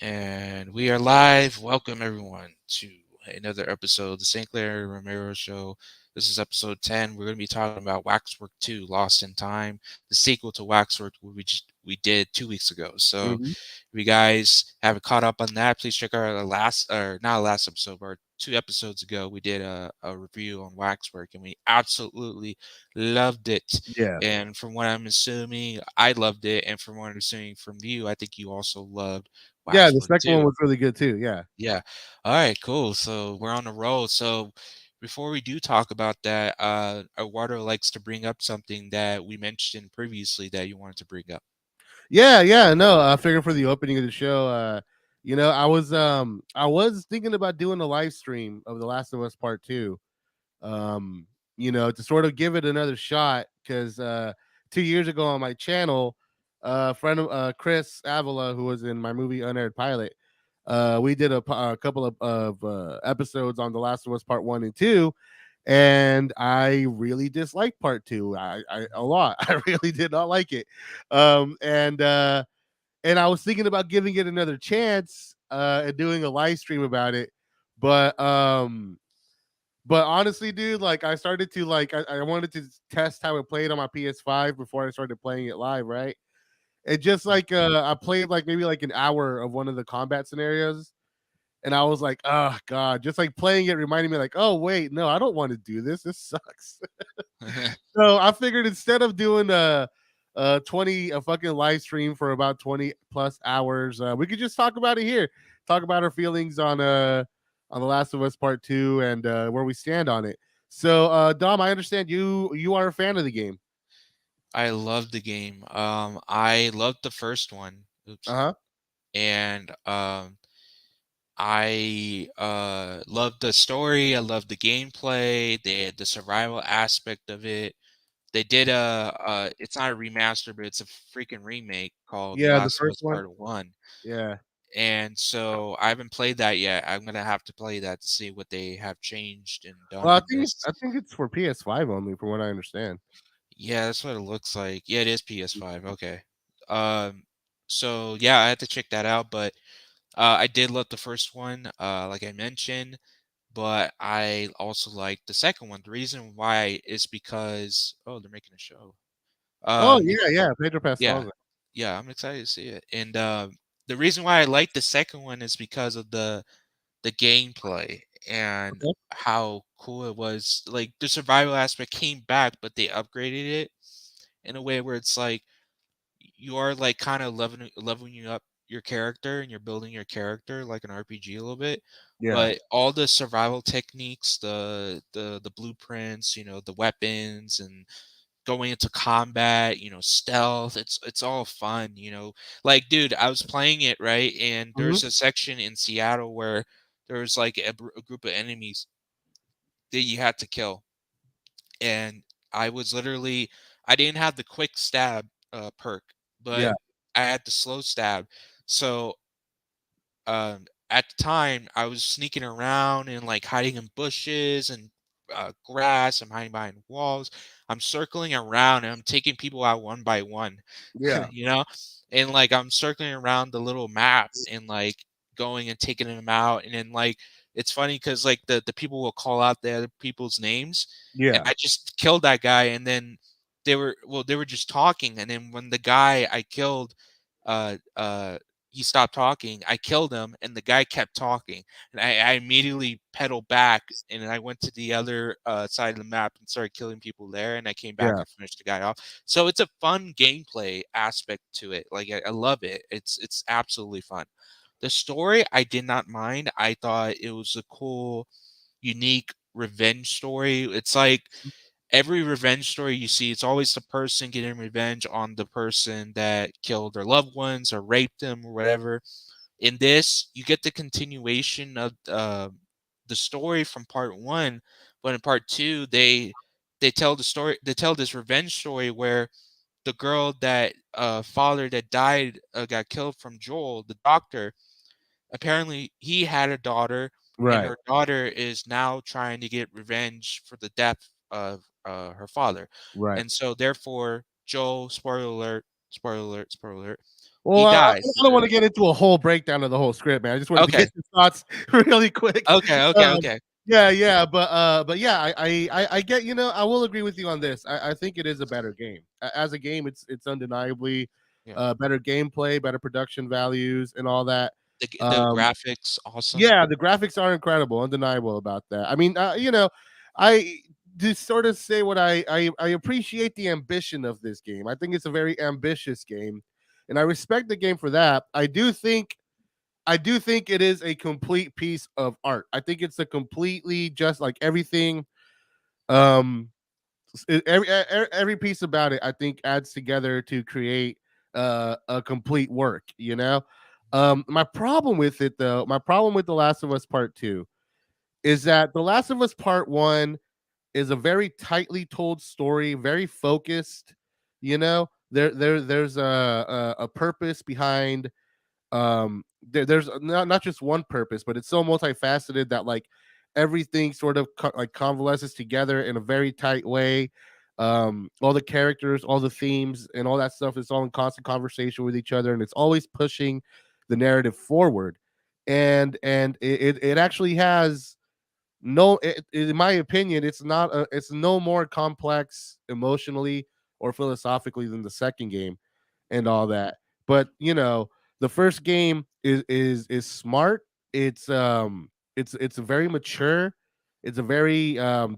And we are live. Welcome everyone to another episode of the St. Clair Romero Show. This is episode 10. We're going to be talking about Waxwork 2, Lost in Time, the sequel to Waxwork we did 2 weeks ago. So Mhm. if you guys haven't caught up on that, please check out our last, or not last episode, but 2 episodes ago, we did a review on Waxwork and we absolutely loved it. Yeah. And from what I'm assuming, I loved it. And from what I'm assuming from you, I think you also loved Yeah, the Waxwork second one too. was really good too, yeah. Yeah. All right, cool. So we're on the roll. So before we do talk about that, Eduardo likes to bring up something that we mentioned previously that you wanted to bring up. Yeah, no, I figured for the opening of the show, I was thinking about doing a live stream of The Last of Us Part 2, to sort of give it another shot 'cause, 2 years ago on my channel, a friend of Chris Avila, who was in my movie Unaired Pilot, we did a couple of episodes on The Last of Us Part 1 and 2, and I really disliked part two. I a lot. I really did not like it. And I was thinking about giving it another chance and doing a live stream about it. But but honestly, dude, like I started to I wanted to test how it played on my PS5 before I started playing it live, right? And just like I played like maybe like an hour of one of the combat scenarios, and I was like, oh god, just like playing it reminded me like, oh wait, no, I don't want to do this. This sucks. So I figured instead of doing a fucking live stream for about 20 plus hours, we could just talk about it here. Talk about our feelings on The Last of Us Part 2 and where we stand on it. So Dom, I understand you are a fan of the game. I love the game. I loved the first one. Oops. Uh-huh. And I love the story. I love the gameplay, the survival aspect of it. They did it's not a remaster, but it's a freaking remake called The Yeah, the Last of first Us one. Part One. Yeah. And so I haven't played that yet. I'm gonna have to play that to see what they have changed and done Well, in this. I think it's for PS5 only, from what I understand. Yeah, that's what it looks like. Yeah, it is PS5. Okay. Um, so yeah, I had to check that out, but I did love the first one, like I mentioned, but I also like the second one. The reason why is because they're making a show. Oh Um, yeah, yeah, Pedro yeah, Pascal's. yeah, I'm excited to see it. And the reason why I like the second one is because of the gameplay and Okay. how cool it was. Like the survival aspect came back, but they upgraded it in a way where it's like you are like kind of leveling you up your character and you're building your character like an RPG a little bit. Yeah. But all the survival techniques, the blueprints, the weapons and going into combat, stealth, it's all fun. Like dude, I was playing it, right? And Mhm. there's a section in Seattle where there's like a group of enemies that you had to kill. And I was literally I didn't have the quick stab perk, Yeah. but I had the slow stab. So at the time I was sneaking around and like hiding in bushes and grass. I'm hiding behind walls. I'm circling around and I'm taking people out one by one, Yeah. you know, and like I'm circling around the little map and like going and taking them out. And then like it's funny because like the people will call out the other people's names, and Yeah. I just killed that guy. And then they were just talking, and then when the guy I killed uh uh he stopped talking. I killed him, and the guy kept talking, and I immediately pedaled back, and I went to the other side of the map and started killing people there. And I came back Yeah. and finished the guy off. So it's a fun gameplay aspect to it. Like I love it. It's absolutely fun. The story I did not mind. I thought it was a cool, unique revenge story. It's like every revenge story you see, it's always the person getting revenge on the person that killed their loved ones or raped them or whatever. In this, you get the continuation of the story from part one, but in part two, they tell the story. They tell this revenge story where the girl that father that died got killed from Joel, the doctor. Apparently, he had a daughter, and Right. her daughter is now trying to get revenge for the death of her father. Right. And so, therefore, Joel, spoiler alert, spoiler alert, spoiler alert. Well, He I dies. don't want to get into a whole breakdown of the whole script, man. I just wanted to Okay. get your thoughts really quick. Okay. Okay. Um, Okay. yeah, but yeah, I get, I will agree with you on this. I think it is a better game. As a game, it's undeniably Yeah. better gameplay, better production values, and all that. The Um, graphics awesome. yeah, the graphics are incredible, undeniable about that. I mean, I just sort of say what I appreciate the ambition of this game. I think it's a very ambitious game, and I respect the game for that. I do think it is a complete piece of art. I think it's a completely just like everything. Um, every piece about it, I think, adds together to create a complete work. My problem with it, though, my problem with The Last of Us Part Two is that The Last of Us Part One is a very tightly told story, very focused. There's a purpose behind there's not just one purpose, but it's so multifaceted that like everything sort of like convalesces together in a very tight way. All the characters, all the themes, and all that stuff is all in constant conversation with each other, and it's always pushing the narrative forward. And it actually has no in my opinion, it's no more complex emotionally or philosophically than the second game and all that. But the first game is smart. It's very mature. It's a very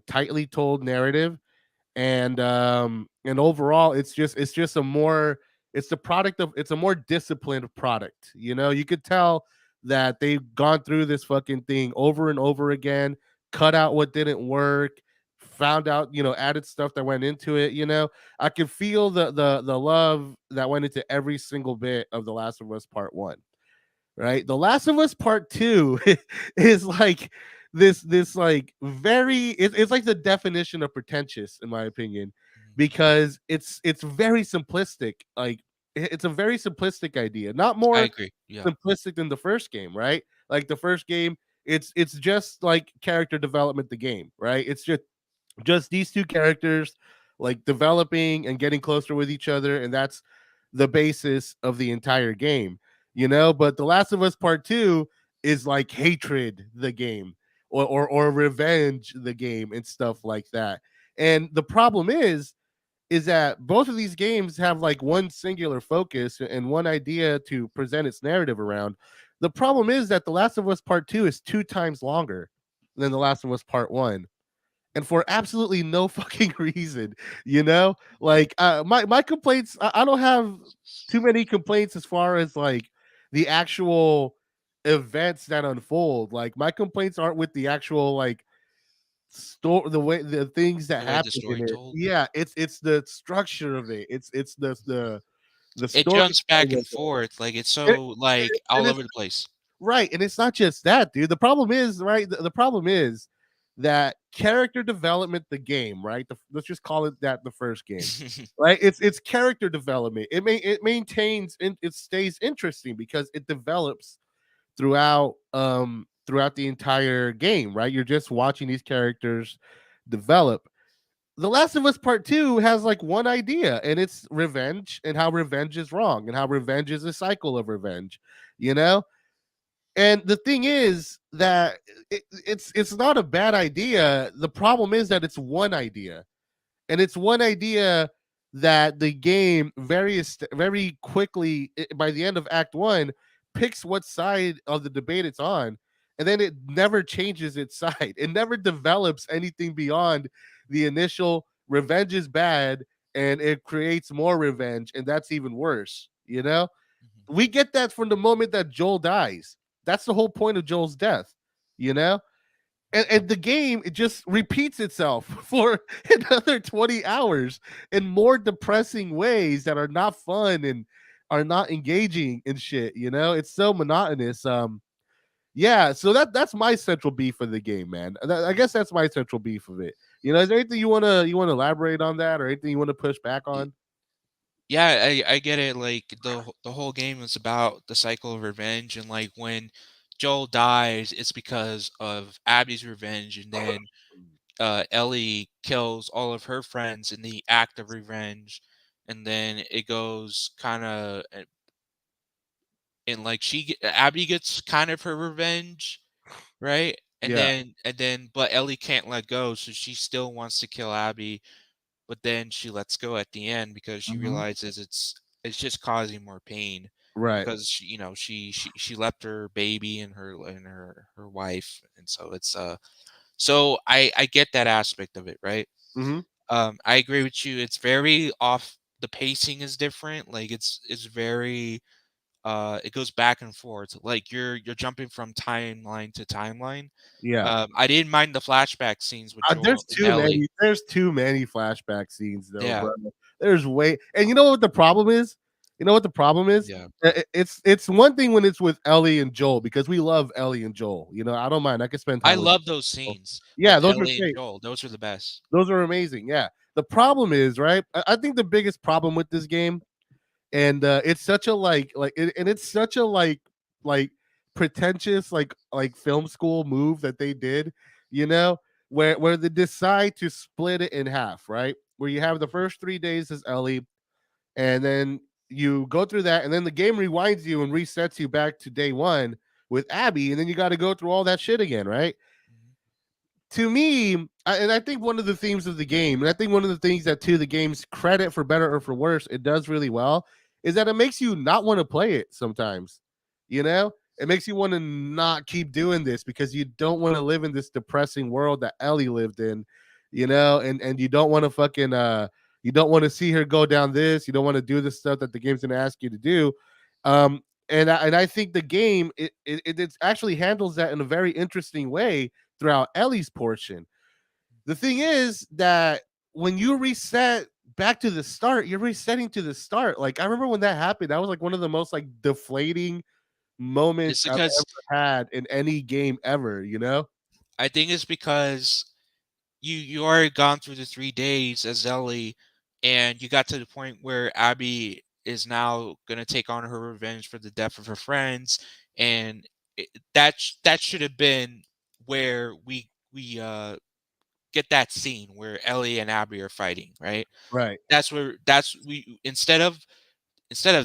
tightly told narrative, and overall it's a more it's the product of it's a more disciplined product. You could tell that they've gone through this fucking thing over and over again, cut out what didn't work, found out, added stuff that went into it. I could feel the love that went into every single bit of The Last of Us Part 1. Right? The Last of Us Part 2 is like this like it's like the definition of pretentious, in my opinion, Mhm. because it's very simplistic. Like, it's a very simplistic idea, not I more agree. Yeah. simplistic than the first game, right? Like the first game, it's just like character development, the game, right? It's just these two characters like developing and getting closer with each other, and that's the basis of the entire game. But The Last of Us Part 2 is like hatred, the game, or revenge, the game, and stuff like that. And the problem is that both of these games have like one singular focus and one idea to present its narrative around. The problem is that The Last of Us Part 2 is 2 times longer than The Last of Us Part 1, and for absolutely no fucking reason. Like, my complaints, I don't have too many complaints as far as like the actual events that unfold. Like, my complaints aren't with the actual like store the way the things that The way the happen in story it. told. Yeah, it's the structure of it. It's the It jumps back storytelling and of it. forth. Like it's And, so like and all it's over the place. right, and it's not just that, dude. The problem is, right? The problem is that character development, the game, right? Let's just call it that, the first game, right? It's character development. It maintains and it stays interesting because it develops throughout the entire game, right? You're just watching these characters develop. The Last of Us Part 2 has like one idea, and it's revenge, and how revenge is wrong, and how revenge is a cycle of revenge, you know? And the thing is that it's not a bad idea. The problem is that it's one idea, and it's one idea that the game very quickly, by the end of Act One, picks what side of the debate it's on, and then it never changes its side. It never develops anything beyond the initial revenge is bad, and it creates more revenge, and that's even worse. Mhm. We get that from the moment that Joel dies. That's the whole point of Joel's death, you know? And the game, it just repeats itself for another 20 hours in more depressing ways that are not fun and are not engaging and shit. It's so monotonous. Yeah, so that's my central beef of the game, man. I guess that's my central beef of it. Is there anything you wanna elaborate on that, or anything you want to push back Y- on? Yeah, I get it. Like the whole game is about the cycle of revenge, and like when Joel dies, it's because of Abby's revenge, and then Ellie kills all of her friends in the act of revenge, and then it goes kind of and like Abby gets kind of her revenge, right? Yeah. And then but Ellie can't let go, so she still wants to kill Abby, but then she lets go at the end because she Hmm. realizes it's just causing more pain Right. because she, she left her baby and her wife, and so it's so I get that aspect of it, right? Hmm. I agree with you. It's very off. The pacing is different. Like it's very it goes back and forth. Like you're jumping from timeline to timeline. Yeah. I didn't mind the flashback scenes with Joel There's and too Ellie. many. There's too many flashback scenes, though, Yeah, bro. There's way, and you know what the problem is? You know what the problem is? yeah. It's one thing when it's with Ellie and Joel because we love Ellie and Joel. You know, I don't mind. I can spend I time with. love those Joel. scenes Yeah, with those are Ellie and great. Joel. Those are the best. Those are amazing. Yeah. The problem is, right? I think the biggest problem with this game, and it's such a and it's such a like pretentious like film school move that they did, you know, where they decide to split it in half, right? Where you have the first 3 days as Ellie, and then you go through that, and then the game rewinds you and resets you back to day one with Abby, and then you got to go through all that shit again, right? Mhm. To me, and I think one of the themes of the game, and I think one of the things that to the game's credit for better or for worse, it does really well, is that it makes you not want to play it sometimes. You know, it makes you want to not keep doing this because you don't want to live in this depressing world that Ellie lived in, you know, and you don't want to fucking you don't want to see her go down this, you don't want to do the stuff that the game's gonna ask you to do. And I think the game it actually handles that in a very interesting way throughout Ellie's portion. The thing is that when you reset back to the start, you're resetting to the start. Like I remember when that happened, that was like one of the most like deflating It's moments I've because ever had in any game ever, you know? I think it's because you already gone through the 3 days as Ellie, and you got to the point where Abby is now gonna take on her revenge for the death of her friends, and that should have been where we get that scene where Ellie and Abby are fighting, right? Right. That's we instead of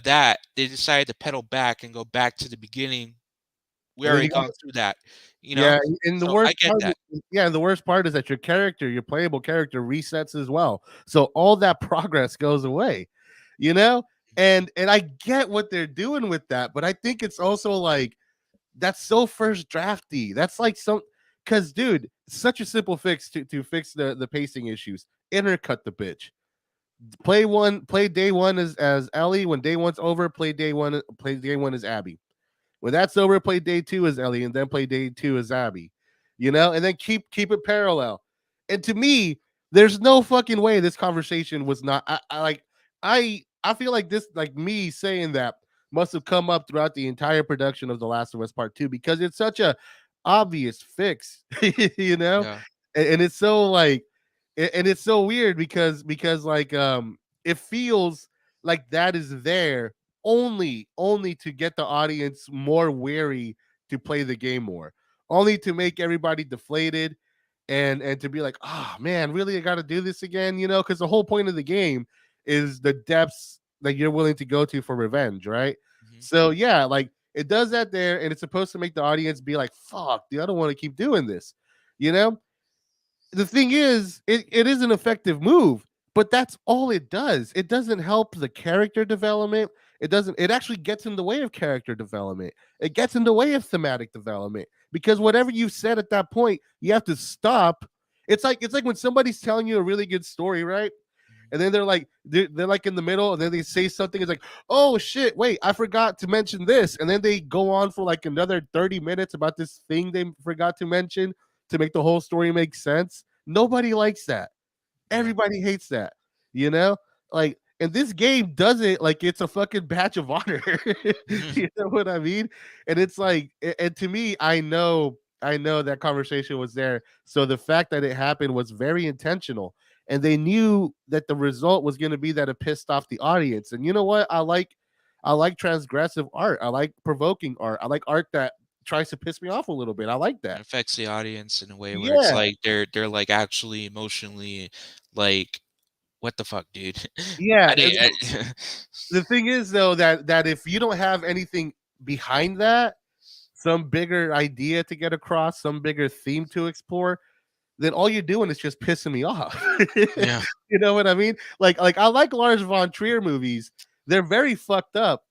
that, they decided to pedal back and go back to the beginning. We And then already you got gone through that, you know? yeah, and the So I worst get part that. yeah, and the worst part is that your character, your playable character resets as well. So all that progress goes away, you know? And I get what they're doing with that, but I think it's also like that's so first drafty. That's like some because dude, such a simple fix to fix the pacing issues. Intercut the bitch. Play day one as Ellie. When day one's over, play day one as Abby. When that's over, play day two as Ellie, and then play day two as Abby. You know, and then keep it parallel. And to me, there's no fucking way this conversation was not. I feel like this, like me saying that, must have come up throughout the entire production of The Last of Us Part Two because it's such a obvious fix, you know, Yeah. and it's so like, and it's so weird because like it feels like that is there only to get the audience more weary to play the game more, only to make everybody deflated and to be like, oh man, really, I got to do this again, you know, because the whole point of the game is the depths that you're willing to go to for revenge, right? Mhm. So yeah, like it does that there, and it's supposed to make the audience be like, fuck, dude, I don't want to keep doing this, you know. The thing is, it is an effective move, but that's all it does. It doesn't help the character development. It actually gets in the way of character development. It gets in the way of thematic development because whatever you said at that point, you have to stop. It's like when somebody's telling you a really good story, right? Mhm. And then they're like in the middle, and then they say something. It's like, oh shit, wait, I forgot to mention this, and then they go on for like another 30 minutes about this thing they forgot to mention to make the whole story make sense. Nobody likes that. Yeah. Everybody hates that. You know, like, and this game does it like it's a fucking badge of honor. You know what I mean? And it's like, and to me, I know that conversation was there. So the fact that it happened was very intentional, and they knew that the result was going to be that it pissed off the audience. And you know what? I like transgressive art. I like provoking art. I like art that tries to piss me off a little bit. I like It that. affects the audience in a way where it's Yeah, like they're like actually emotionally like, "What the fuck, dude?" yeah. I didn't The thing is though that if you don't have anything behind that, some bigger idea to get across, some bigger theme to explore, then all you're doing is just pissing me off. Yeah. You know what I mean? Like I like Lars von Trier movies. They're very fucked up.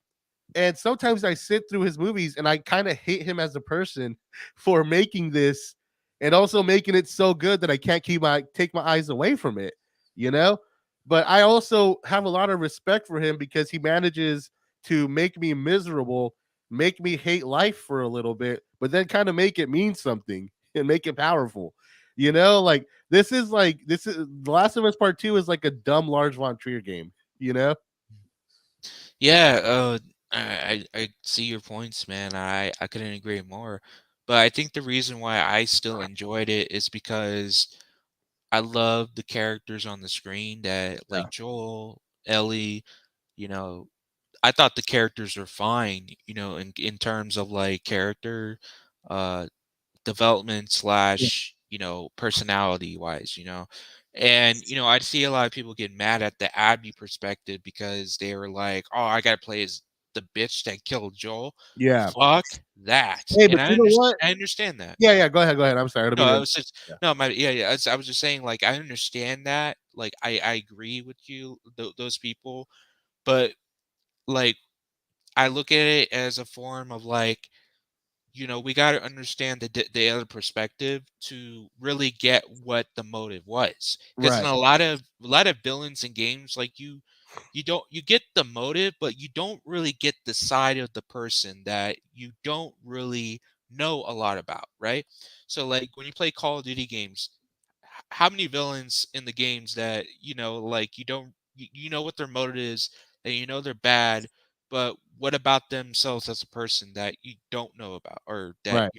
And sometimes I sit through his movies and I kind of hate him as a person for making this and also making it so good that I can't take my eyes away from it, you know? But I also have a lot of respect for him because he manages to make me miserable, make me hate life for a little bit, but then kind of make it mean something and make it powerful. You know, this is The Last of Us Part 2 is like a dumb Lars von Trier game, you know? Yeah, I see your points, man. I couldn't agree more. But I think the reason why I still enjoyed it is because I love the characters on the screen that Yeah. like Joel, Ellie, you know, I thought the characters were fine, in terms of like character uh development Yeah. slash, personality wise, and I'd see a lot of people get mad at the Abby perspective because they were like, oh, I gotta play as the bitch that killed Joel. Yeah. Fuck that. Hey, And but you know what? I understand that. Yeah, yeah. Go ahead, go ahead. I'm sorry. I don't No, mean I to. was just Yeah. no, my yeah, yeah. I was just saying, like, I understand that. Like, I agree with you, those people, but like, I look at it as a form of like, we got to understand the other perspective to really get what the motive was. Because in Right. a lot of villains in games, like you get the motive, but you don't really get the side of the person that you don't really know a lot about, right? So like when you play Call of Duty games, how many villains in the games that like you know what their motive is, and you know they're bad, but what about themselves as a person that you don't know about, or that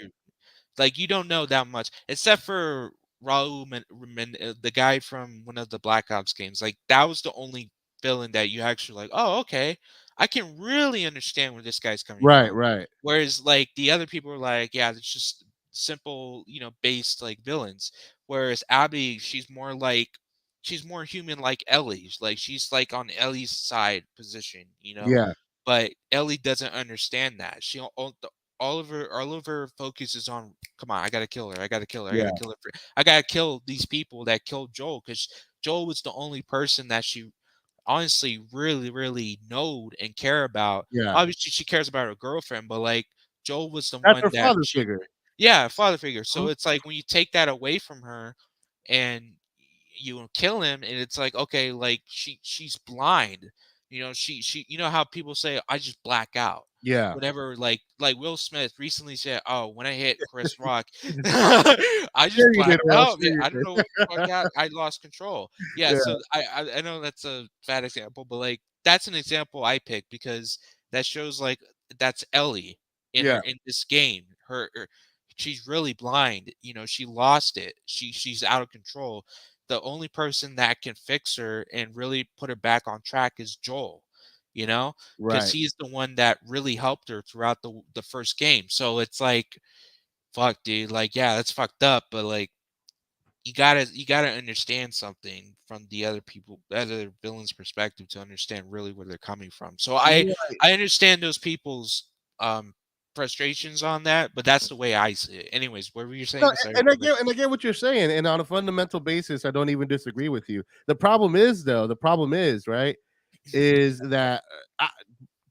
Right. you don't know that much, except for the guy from one of the Black Ops games. Like that was the only villain that you actually like. Oh, okay, I can really understand where this guy's coming Right. from. Right. Whereas like the other people were like, yeah, it's just simple, based like villains. Whereas Abby, she's more human like Ellie. Like she's like on Ellie's side position. Yeah. But Ellie doesn't understand that. All of her focus is on, come on, I gotta kill her, I gotta kill her, I gotta Yeah. kill her, I gotta kill these people that killed Joel, because Joel was the only person that she honestly really, really knowed and care about. Yeah. Obviously, she cares about her girlfriend, but like Joel was the That's her one that father she, figure. yeah, father figure. So Mhm. it's like when you take that away from her and you kill him, and it's like, okay, like she's blind. She how people say, I just black out. Yeah. Whatever, like Will Smith recently said, oh, when I hit Chris Rock, You just- I Sure just you did, blacked Will. out, Sure man. you I don't know what the fuck did. I lost control. Yeah, Yeah. so I know that's a bad example, but like that's an example I picked because that shows like that's Ellie Yeah. in this game. She's really blind. She lost it. She's out of control. The only person that can fix her and really put her back on track is Joel. Because Right. he's the one that really helped her throughout the first game. So it's like, fuck, dude. Like, yeah, that's fucked up, but like you gotta understand something from the other villains' perspective to understand really where they're coming from. So Right. I understand those people's um frustrations on that, but that's the way I see it. Anyways, what were you No, saying? Sorry. and I get what you're saying, and on a fundamental basis, I don't even disagree with you. The problem is, though, right, is that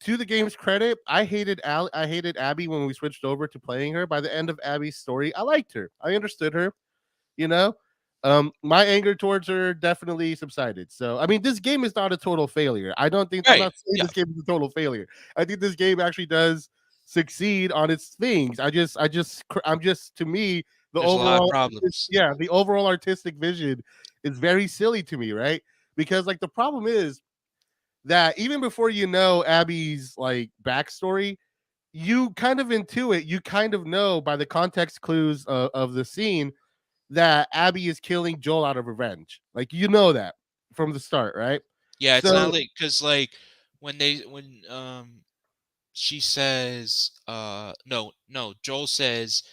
to the game's credit, I hated Abby when we switched over to playing her. By the end of Abby's story, I liked her. I understood her. You know, my anger towards her definitely subsided. So, I mean, this game is not a total failure. I'm Right. not saying Yeah. this game is a total failure. I think this game actually does succeed on its things. I'm just to me the There's a lot of overall, problems. yeah, the overall artistic vision is very silly to me, right? Because like the problem is that even before you know Abby's like backstory, you kind of intuit, you kind of know by the context clues of the scene that Abby is killing Joel out of revenge. Like you know that from the start, right? Yeah, it's not So like, because like when she says no, no, Joel says,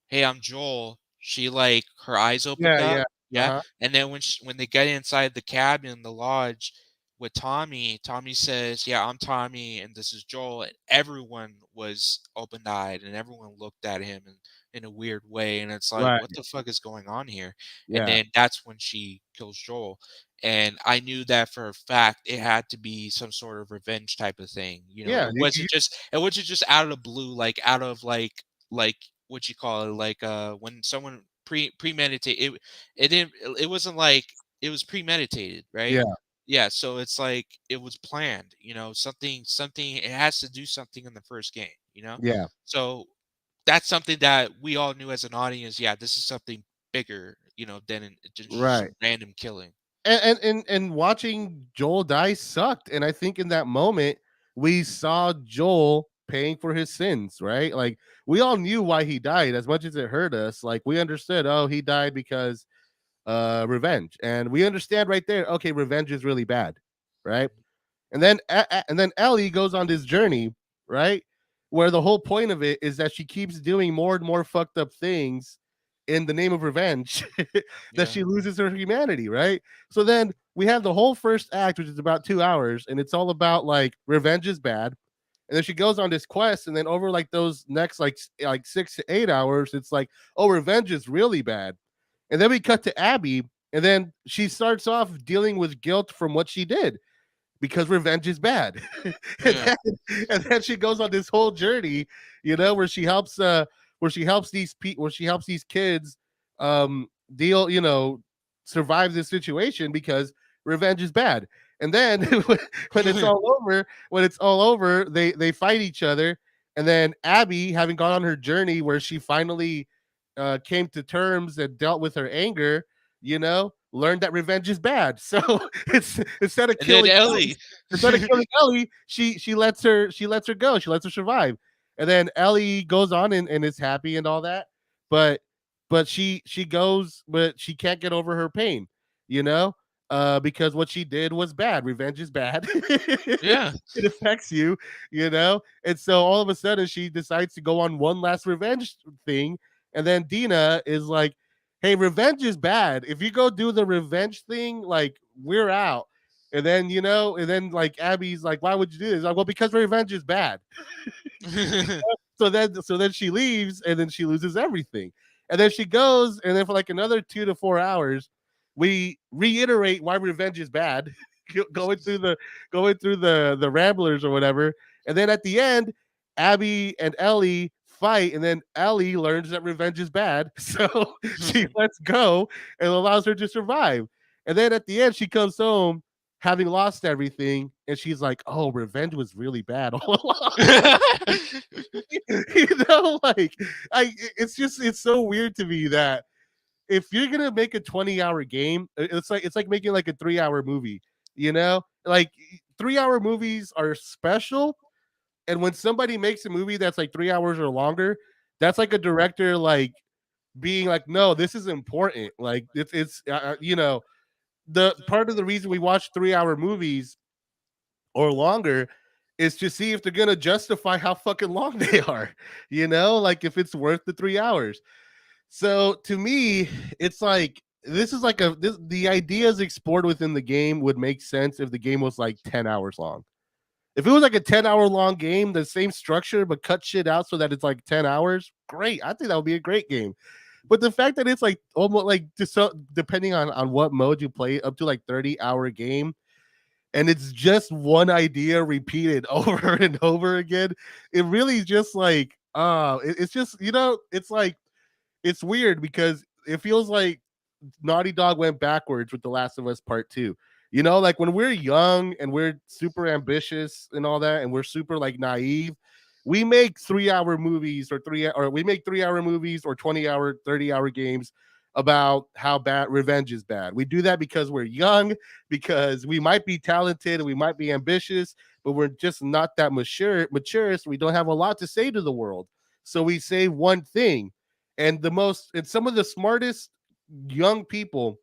"Hey, I'm Joel." She like her eyes opened yeah, up, yeah, yeah, uh-huh, and then when they get inside the cabin, the lodge, with Tommy, Tommy says, "Yeah, I'm Tommy, and this is Joel," and everyone was open-eyed, and everyone looked at him in a weird way, and it's like, Right. "What the fuck is going on here?" And Yeah. then that's when she kills Joel, and I knew that for a fact it had to be some sort of revenge type of thing. You know, Yeah. it wasn't just out of the blue, like out of like what you call it, like when someone premeditate it. It didn't. It wasn't like it was premeditated, right? Yeah. Yeah, so it's like it was planned, something it has to do something in the first game, you know? Yeah. So that's something that we all knew as an audience, yeah, this is something bigger, than just Right. some random killing. And watching Joel die sucked. And I think in that moment we saw Joel paying for his sins, right? Like we all knew why he died as much as it hurt us. Like we understood, oh, he died because revenge. And we understand right there, okay, revenge is really bad, right? And then Ellie goes on this journey, right? Where the whole point of it is that she keeps doing more and more fucked up things in the name of revenge that Yeah. she loses her humanity, right? So then we have the whole first act, which is about 2 hours, and it's all about like revenge is bad. And then she goes on this quest, and then over like those next like 6 to 8 hours, it's like, oh, revenge is really bad. And then we cut to Abby, and then she starts off dealing with guilt from what she did because revenge is bad. and, Yeah. then, and then she goes on this whole journey, where she helps these kids deal, survive this situation because revenge is bad. And then when it's all over, they fight each other. And then Abby, having gone on her journey where she finally came to terms and dealt with her anger, learned that revenge is bad. So it's And then Ellie. instead of killing Ellie, she lets her go. She lets her survive. And then Ellie goes on and is happy and all that. But she goes, but she can't get over her pain, you know? Because what she did was bad. Revenge is bad. Yeah. It affects you, And so all of a sudden she decides to go on one last revenge thing. And then Dina is like, hey, revenge is bad. If you go do the revenge thing, like we're out. And then like Abby's like, why would you do this? Like, well, because revenge is bad. So then she leaves and then she loses everything. And then she goes, and then for like another 2 to 4 hours, we reiterate why revenge is bad, going through the ramblers or whatever. And then at the end, Abby and Ellie fight, and then Ellie learns that revenge is bad. So she lets go and allows her to survive. And then at the end, she comes home having lost everything, and she's like, "Oh, revenge was really bad all along." Like it's so weird to me that if you're gonna make a 20-hour game, it's like making like a 3 hour movie. Like 3 hour movies are special, and when somebody makes a movie that's like 3 hours or longer, that's like a director like being like, no, this is important. Like it's the part of the reason we watch 3 hour movies or longer is to see if they're gonna justify how fucking long they are. Like if it's worth the 3 hours. So to me, it's like this is like the ideas explored within the game would make sense if the game was like 10 hours long. If it was like a 10-hour long game, the same structure but cut shit out so that it's like 10 hours, great. I think that would be a great game. But the fact that it's like almost like just so, depending on what mode you play, up to like 30-hour game, and it's just one idea repeated over and over again, it really just like it's just it's like it's weird because it feels like Naughty Dog went backwards with The Last of Us Part 2. Like when we're young and we're super ambitious and all that, and we're super like naive, we make 3 hour movies or we make 3 hour movies or 20-hour, 30-hour games about how bad revenge is bad. We do that because we're young, because we might be talented and we might be ambitious, but we're just not that mature, so we don't have a lot to say to the world. So we say one thing. And some of the smartest young people,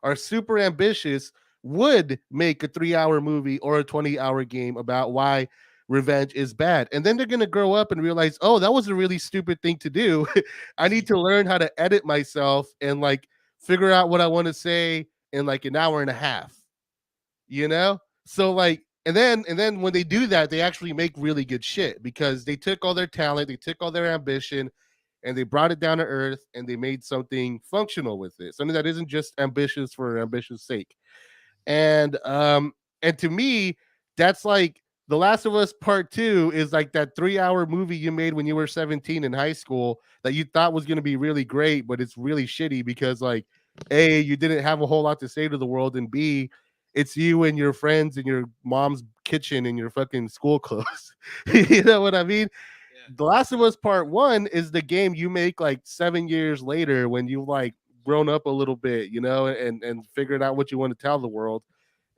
are super ambitious, would make a 3 hour movie or a 20-hour game about why revenge is bad. And then they're going to grow up and realize, oh, that was a really stupid thing to do. I need to learn how to edit myself and like figure out what I want to say in like an hour and a half. you know? So like and then when they do that, they actually make really good shit because they took all their talent, they took all their ambition, and they brought it down to earth and they made something functional with it. Something that isn't just ambitious for ambitious sake. And to me, that's like The Last of Us Part 2 is like that 3-hour movie you made when you were 17 in high school that you thought was going to be really great, but it's really shitty because like A, you didn't have a whole lot to say to the world, and B, it's you and your friends in your mom's kitchen in your fucking school clothes. You know what I mean? Yeah. The Last of Us Part 1 is the game you make like 7 years later when you like grown up a little bit, and figured out what you want to tell the world.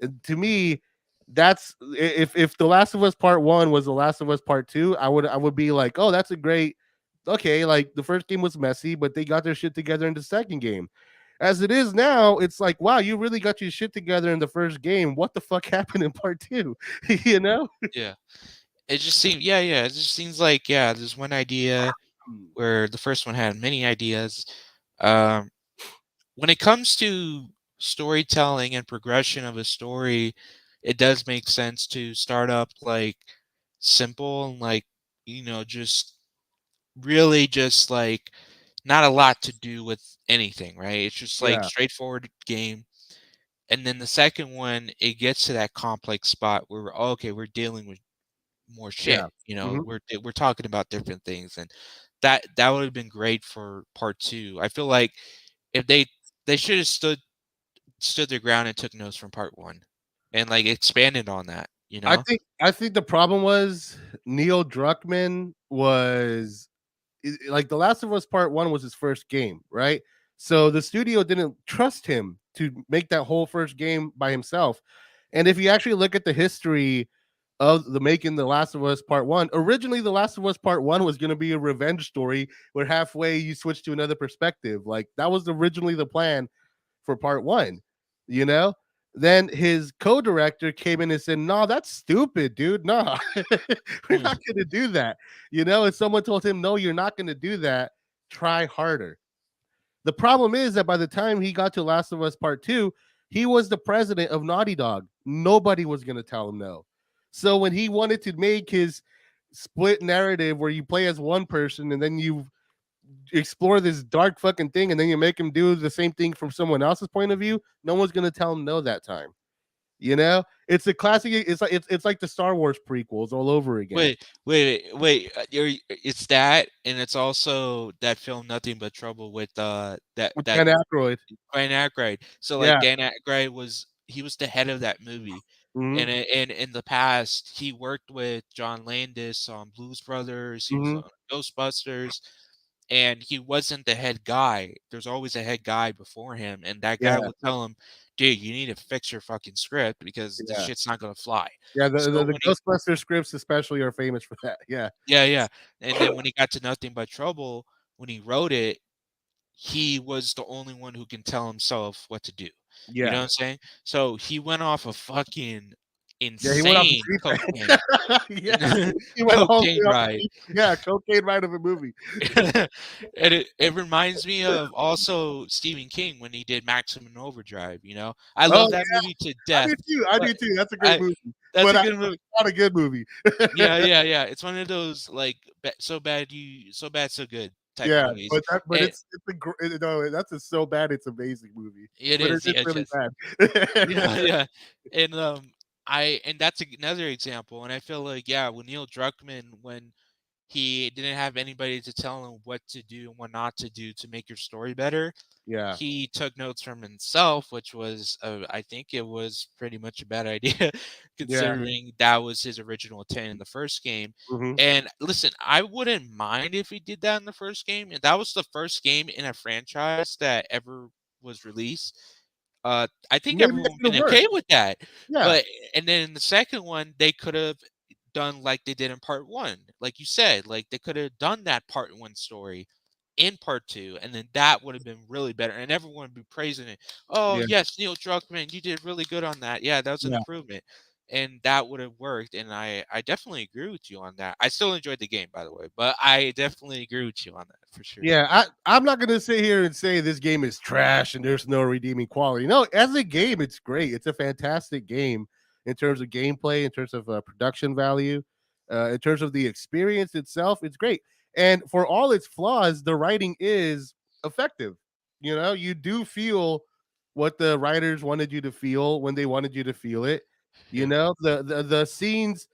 And to me, that's if The Last of Us Part 1 was The Last of Us Part 2, I would be like, "Oh, that's a great okay, like the first game was messy, but they got their shit together in the second game." As it is now, it's like, "Wow, you really got your shit together in the first game. What the fuck happened in part 2?" you know? Yeah. It just seems, yeah, yeah. It just seems like, yeah, there's one idea where the first one had many ideas. Um, when it comes to storytelling and progression of a story, it does make sense to start up like simple and like, just really just like not a lot to do with anything, right? It's just like Yeah, straightforward game. And then the second one, it gets to that complex spot where okay, we're dealing with more yeah. shit. Mhm. We're talking about different things, and that would have been great for part two. I feel like if they should have stood their ground and took notes from part one, and like expanded on that. I think the problem was Neil Druckmann was like The Last of Us Part 1 was his first game, right? So the studio didn't trust him to make that whole first game by himself. And if you actually look at the history of the making The Last of Us Part 1, originally The Last of Us Part 1 was going to be a revenge story where halfway you switch to another perspective. Like that was originally the plan for part one, you know? Then his co-director came in and said, "No, that's stupid, dude. No, we're Mm, not going to do that." And someone told him, "No, you're not going to do that. Try harder." The problem is that by the time he got to Last of Us Part 2, he was the president of Naughty Dog. Nobody was going to tell him no. So when he wanted to make his split narrative where you play as one person and then you explore this dark fucking thing and then you make him do the same thing from someone else's point of view, no one's gonna tell him no that time. It's a classic. It's like the Star Wars prequels all over again. wait. It's that, and it's also that film Nothing But Trouble with With that Dan Aykroyd. Dan Aykroyd. So like Yeah. Dan Aykroyd he was the head of that movie, Hmm. and in the past he worked with John Landis on Blues Brothers. He was Hmm. on Ghostbusters, and he wasn't the head guy. There's always a head guy before him, and that guy Yeah. would tell him, "Dude, you need to fix your fucking script because this Yeah. shit's not gonna fly." Yeah. The, So the, the when he Ghostbuster scripts especially are famous for that. Yeah. Yeah, yeah. And then when he got to Nothing But Trouble, when he wrote it, he was the only one who can tell himself what to do. You know Yeah. what I'm saying? So he went off a fucking Yeah. He went off insane the deep cocaine end. Yeah. He went all the cocaine way off the ride. deep. Yeah. Cocaine ride of a movie. And it reminds me of also Stephen King when he did Maximum Overdrive, you know? I Oh love that yeah. movie to I do death, too. I but do too. That's a great I movie. that's But a good movie. not a good movie. Yeah, yeah, yeah. It's one of those like so bad so good type Yeah, movies. but And it's a no, that's a so bad it's amazing movie, it but it is, is yeah, really just bad. yeah, yeah. And and that's another example. And I feel like yeah, with Neil Druckmann, when he didn't have anybody to tell him what to do and what not to do to make your story better, Yeah, he took notes from himself, which was, I think it was pretty much a bad idea, yeah, considering that was his original intent in the first game. mhm. And listen, I wouldn't mind if he did that in the first game. And that was the first game in a franchise that ever was released. I think Maybe it everyone could been have worked. okay with that. Yeah, But and then in the second one, they could have done like they did in part one, like you said, like they could have done that part one story in part two, and then that would have been really better, and everyone would be praising it. Oh yeah, yes, Neil Druckmann, you did really good on that. Yeah, that was an yeah. improvement. and that would have worked. And I definitely agree with you on that. I still enjoyed the game, by the way, but I definitely agree with you on that for sure. Yeah, I'm not gonna sit here and say this game is trash and there's no redeeming quality. No, as a game, it's great. It's a fantastic game in terms of gameplay, in terms of production value, in terms of the experience itself. It's great, and for all its flaws, the writing is effective. You know, you do feel what the writers wanted you to feel when they wanted you to feel it. You Yeah. know, the scenes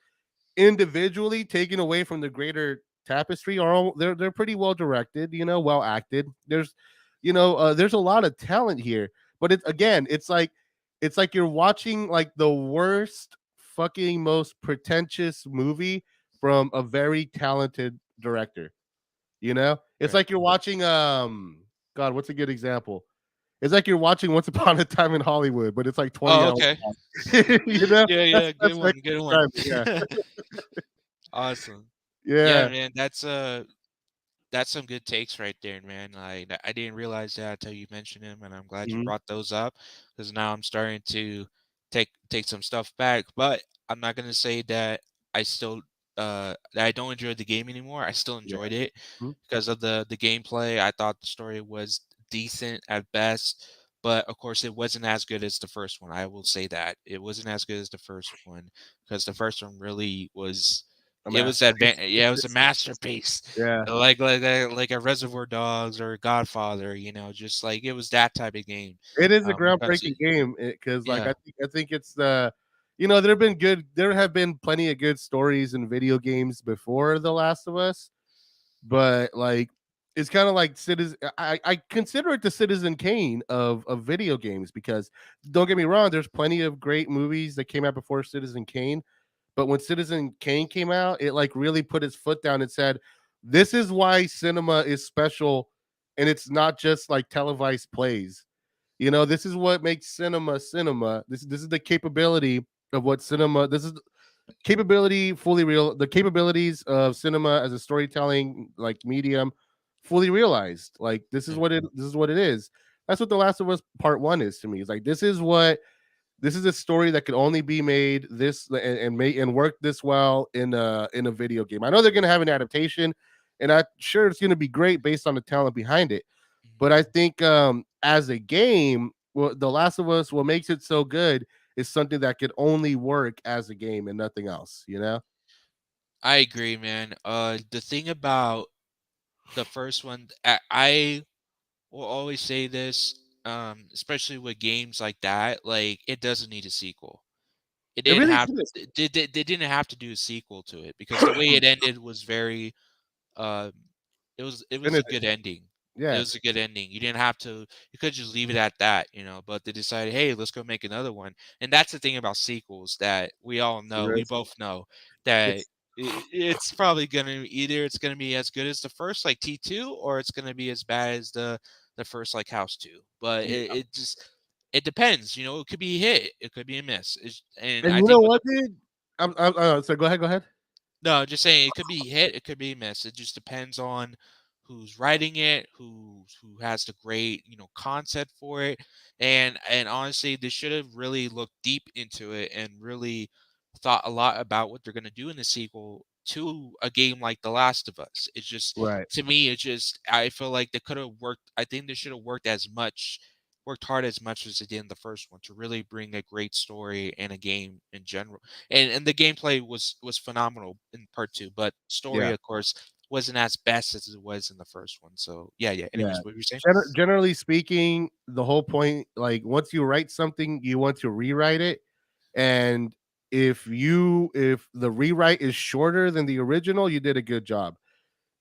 individually taken away from the greater tapestry are they're pretty well directed, you know, well acted. There's there's a lot of talent here, but it's again, it's like you're watching like the worst fucking most pretentious movie from a very talented director, you know? It's Right. like you're watching god, what's a good example? It's like you're watching Once Upon a Time in Hollywood, but it's like 20 Oh, hours okay. long. You know? Yeah, yeah, good That's what I one, can good one. describe it, yeah. Awesome. Yeah, Yeah. man, that's some good takes right there, man. I didn't realize that until you mentioned him, and I'm glad you Mhm. brought those up because now I'm starting to take some stuff back. But I'm not gonna say that I still that I don't enjoy the game anymore. I still Yeah. enjoyed it Mhm. because of the gameplay. I thought the story was decent at best, but of course it wasn't as good as the first one. I will say that it wasn't as good as the first one because the first one really was. A It was masterpiece. yeah, it was a masterpiece Yeah. like a Reservoir Dogs or a Godfather, just like it was that type of game. It is a Because groundbreaking game because, like, yeah, I think it's the there have been plenty of good stories in video games before The Last of Us, but, like, it's kinda like Citizen I consider it the Citizen Kane of video games because don't get me wrong, there's plenty of great movies that came out before Citizen Kane, but when Citizen Kane came out, it like really put its foot down and said, "This is why cinema is special, and it's not just like televised plays. You know, this is what makes cinema cinema. This is the capability of what cinema. This is capability fully real. The capabilities of cinema as a storytelling like medium, fully realized. Like yeah, this is what it is. That's what The Last of Us Part One is to me. It's like this is a story that could only be made this and make and work this well in a video game. I know they're going to have an adaptation, and I'm sure it's going to be great based on the talent behind it. mhm. But I think as a game, well, The Last of Us, what makes it so good is something that could only work as a game and nothing else. You know? I agree, man. The thing about the first one, I will always say this, especially with games like that, like it doesn't need a sequel. It It didn't really have is. they didn't have to do a sequel to it because the way it ended was very um it was a Definitive. good ending. It Yeah. was a good ending. You didn't have to you could just leave it at that, but they decided, "Hey, let's go make another one." And that's the thing about sequels that we all know, we Risk. both know that It's it's probably gonna either it's gonna be as good as the first, like T2, or it's gonna be as bad as the first, like House 2. But yeah. it depends. It could be a hit, it could be a miss. And And I you know think with what, the dude? So go ahead. Go ahead. no, just saying it could be hit, it could be miss. It just depends on who's writing it, who has the great concept for it. And honestly, they should have really looked deep into it and really thought a lot about what they're gonna do in the sequel to a game like The Last of Us. It's just Right. to me, it's just I feel like they could have worked I think they should have worked hard as much as they did in the first one to really bring a great story and a game in general. And the gameplay was phenomenal in part two, but story, Yeah. of course, wasn't as best as it was in the first one. So yeah, yeah. Yeah. Anyways, what were you saying? Generally speaking, the whole point, like once you write something, you want to rewrite it. And if the rewrite is shorter than the original, you did a good job.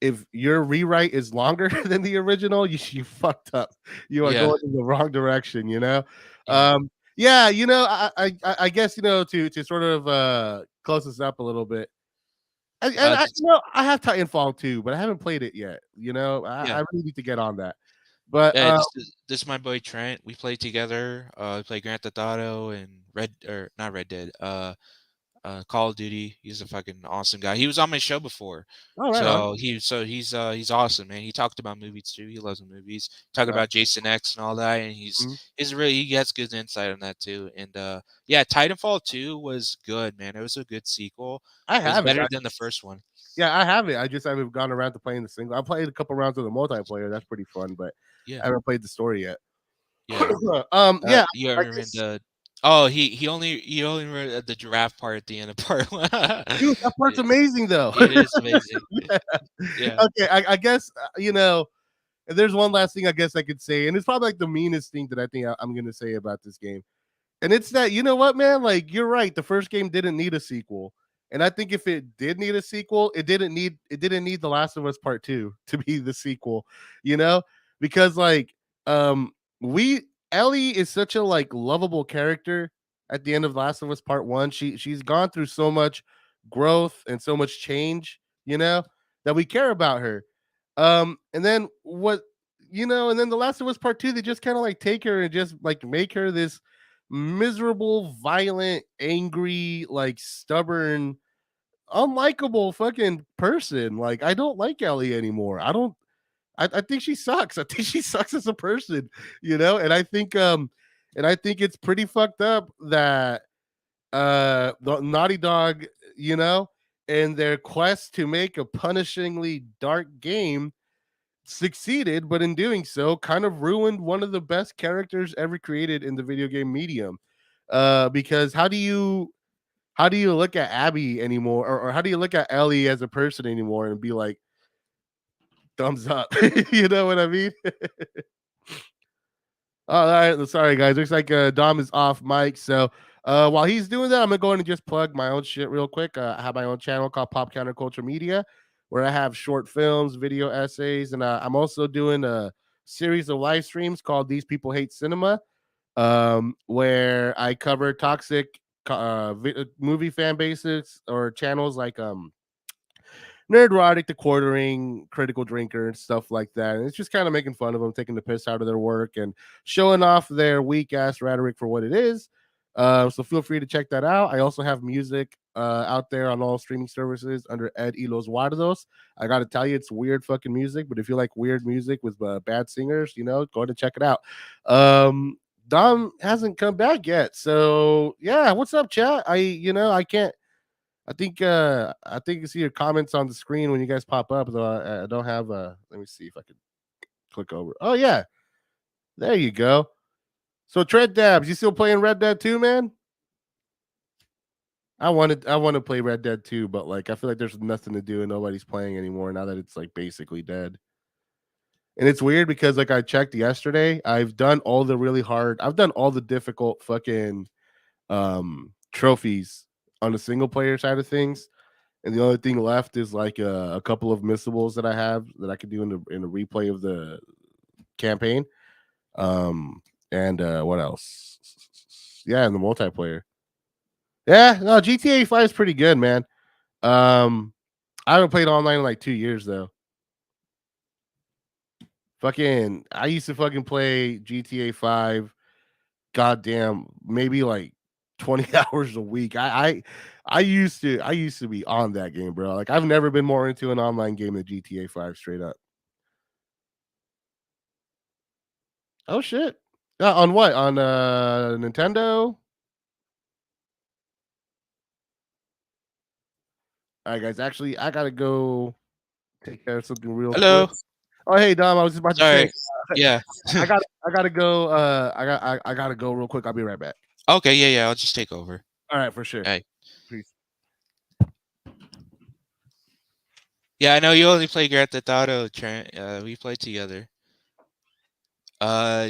If your rewrite is longer than the original, you fucked up. You are Yeah, going in the wrong direction, you know? yeah. Yeah, I guess to sort of close this up a little bit. I Just I have Titanfall 2, but I haven't played it yet. yeah, I really need to get on that. But yeah. This is my boy Trent. We play together. We play Grand Theft Auto and Red or not Red Dead. Call of Duty. He's a fucking awesome guy. He was on my show before, Oh, right on. so he's awesome, man. He talked about movies too. He loves movies. Talked Uh, about Jason X and all that, and mhm. he gets good insight on that too. And yeah, Titanfall 2 was good, man. It was a good sequel. I It was have it. better than the first one. Yeah, I have it. I just haven't gone around to playing the single. I played a couple rounds of the multiplayer. That's pretty fun, but Yeah, I haven't played the story yet. yeah. Yeah, You I ever read guess, the? Oh, he only read the giraffe part at the end of part one. dude, that part's it, amazing though. it is amazing. Yeah. Yeah. Okay, I guess and there's one last thing I guess I could say, and it's probably like the meanest thing that I think I'm gonna say about this game. And it's that, you know what, man? Like, you're right. The first game didn't need a sequel. And I think if it did need a sequel, it didn't need The Last of Us Part 2 to be the sequel, you know? Because like we Ellie is such a like lovable character at the end of Last of Us Part 1. She's gone through so much growth and so much change, that we care about her. And then and then The Last of Us Part 2, they just kind of like take her and just like make her this miserable, violent, angry, like stubborn, unlikable fucking person. Like, I don't like Ellie anymore. I don't. I think she sucks. I think she sucks as a person, and I think it's pretty fucked up that the Naughty Dog, you know, in their quest to make a punishingly dark game succeeded, but in doing so, kind of ruined one of the best characters ever created in the video game medium. Because how do you look at Abby anymore, or how do you look at Ellie as a person anymore and be like, thumbs up? You know what I mean? All right, sorry guys. Looks like Dom is off mic. So while he's doing that, I'm gonna go in and just plug my own shit real quick. I have my own channel called Pop Counterculture Media, where I have short films, video essays, and I'm also doing a series of live streams called These People Hate Cinema, where I cover toxic movie fan bases or channels like Nerdrotic, The Quartering, Critical Drinker, and stuff like that. And it's just kind of making fun of them, taking the piss out of their work and showing off their weak ass rhetoric for what it is. So feel free to check that out. I also have music out there on all streaming services under Ed y los Guardos. I got to tell you, it's weird fucking music, but if you like weird music with bad singers, go ahead and check it out. Dom hasn't come back yet. So yeah, what's up, chat? I can't I think you see your comments on the screen when you guys pop up, though I don't have let me see if I can click over. Oh yeah, there you go. So Tread Dabs, you still playing Red Dead 2, man? I want to play Red Dead 2, but like I feel like there's nothing to do and nobody's playing anymore now that it's like basically dead. And it's weird because like I checked yesterday, I've done all the difficult fucking trophies on the single player side of things. And the only thing left is like a couple of missables that I have that I could do in the replay of the campaign. Um, and what else? Yeah, and the multiplayer. Yeah, no, GTA 5 is pretty good, man. Um, I haven't played online in like 2 years though. Fucking, I used to fucking play GTA 5. Goddamn, maybe like 20 hours a week. I used to be on that game, bro. Like I've never been more into an online game than GTA 5 straight up. Oh shit. On what? On Nintendo? All right, guys. Actually, I gotta go take care of something real quick. Hello. Oh, hey Dom, I was just about to say, Sorry. Yeah. I gotta go. I gotta go real quick. I'll be right back. Okay. Yeah. Yeah. I'll just take over. All right, for sure. Hey. Peace. Yeah. I know you only play Grand Theft Auto. We played together. Uh,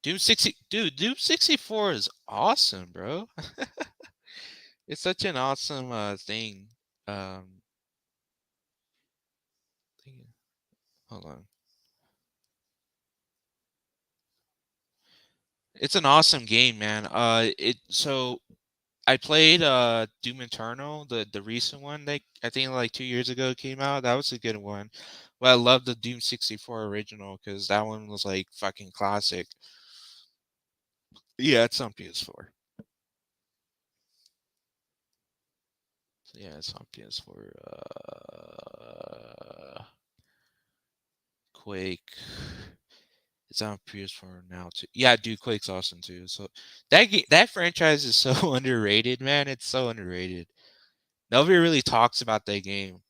Doom 64 is awesome, bro. It's such an awesome thing. Um, hold on. It's an awesome game, man. I played Doom Eternal, the recent one that I think like 2 years ago came out. That was a good one. But I love the Doom 64 original because that one was like fucking classic. Yeah, it's on PS4. Yeah, it's on PS4. Quake. It's on PS4 now too. Yeah, dude, Quake's awesome too. So that franchise is so underrated, man. It's so underrated. Nobody really talks about that game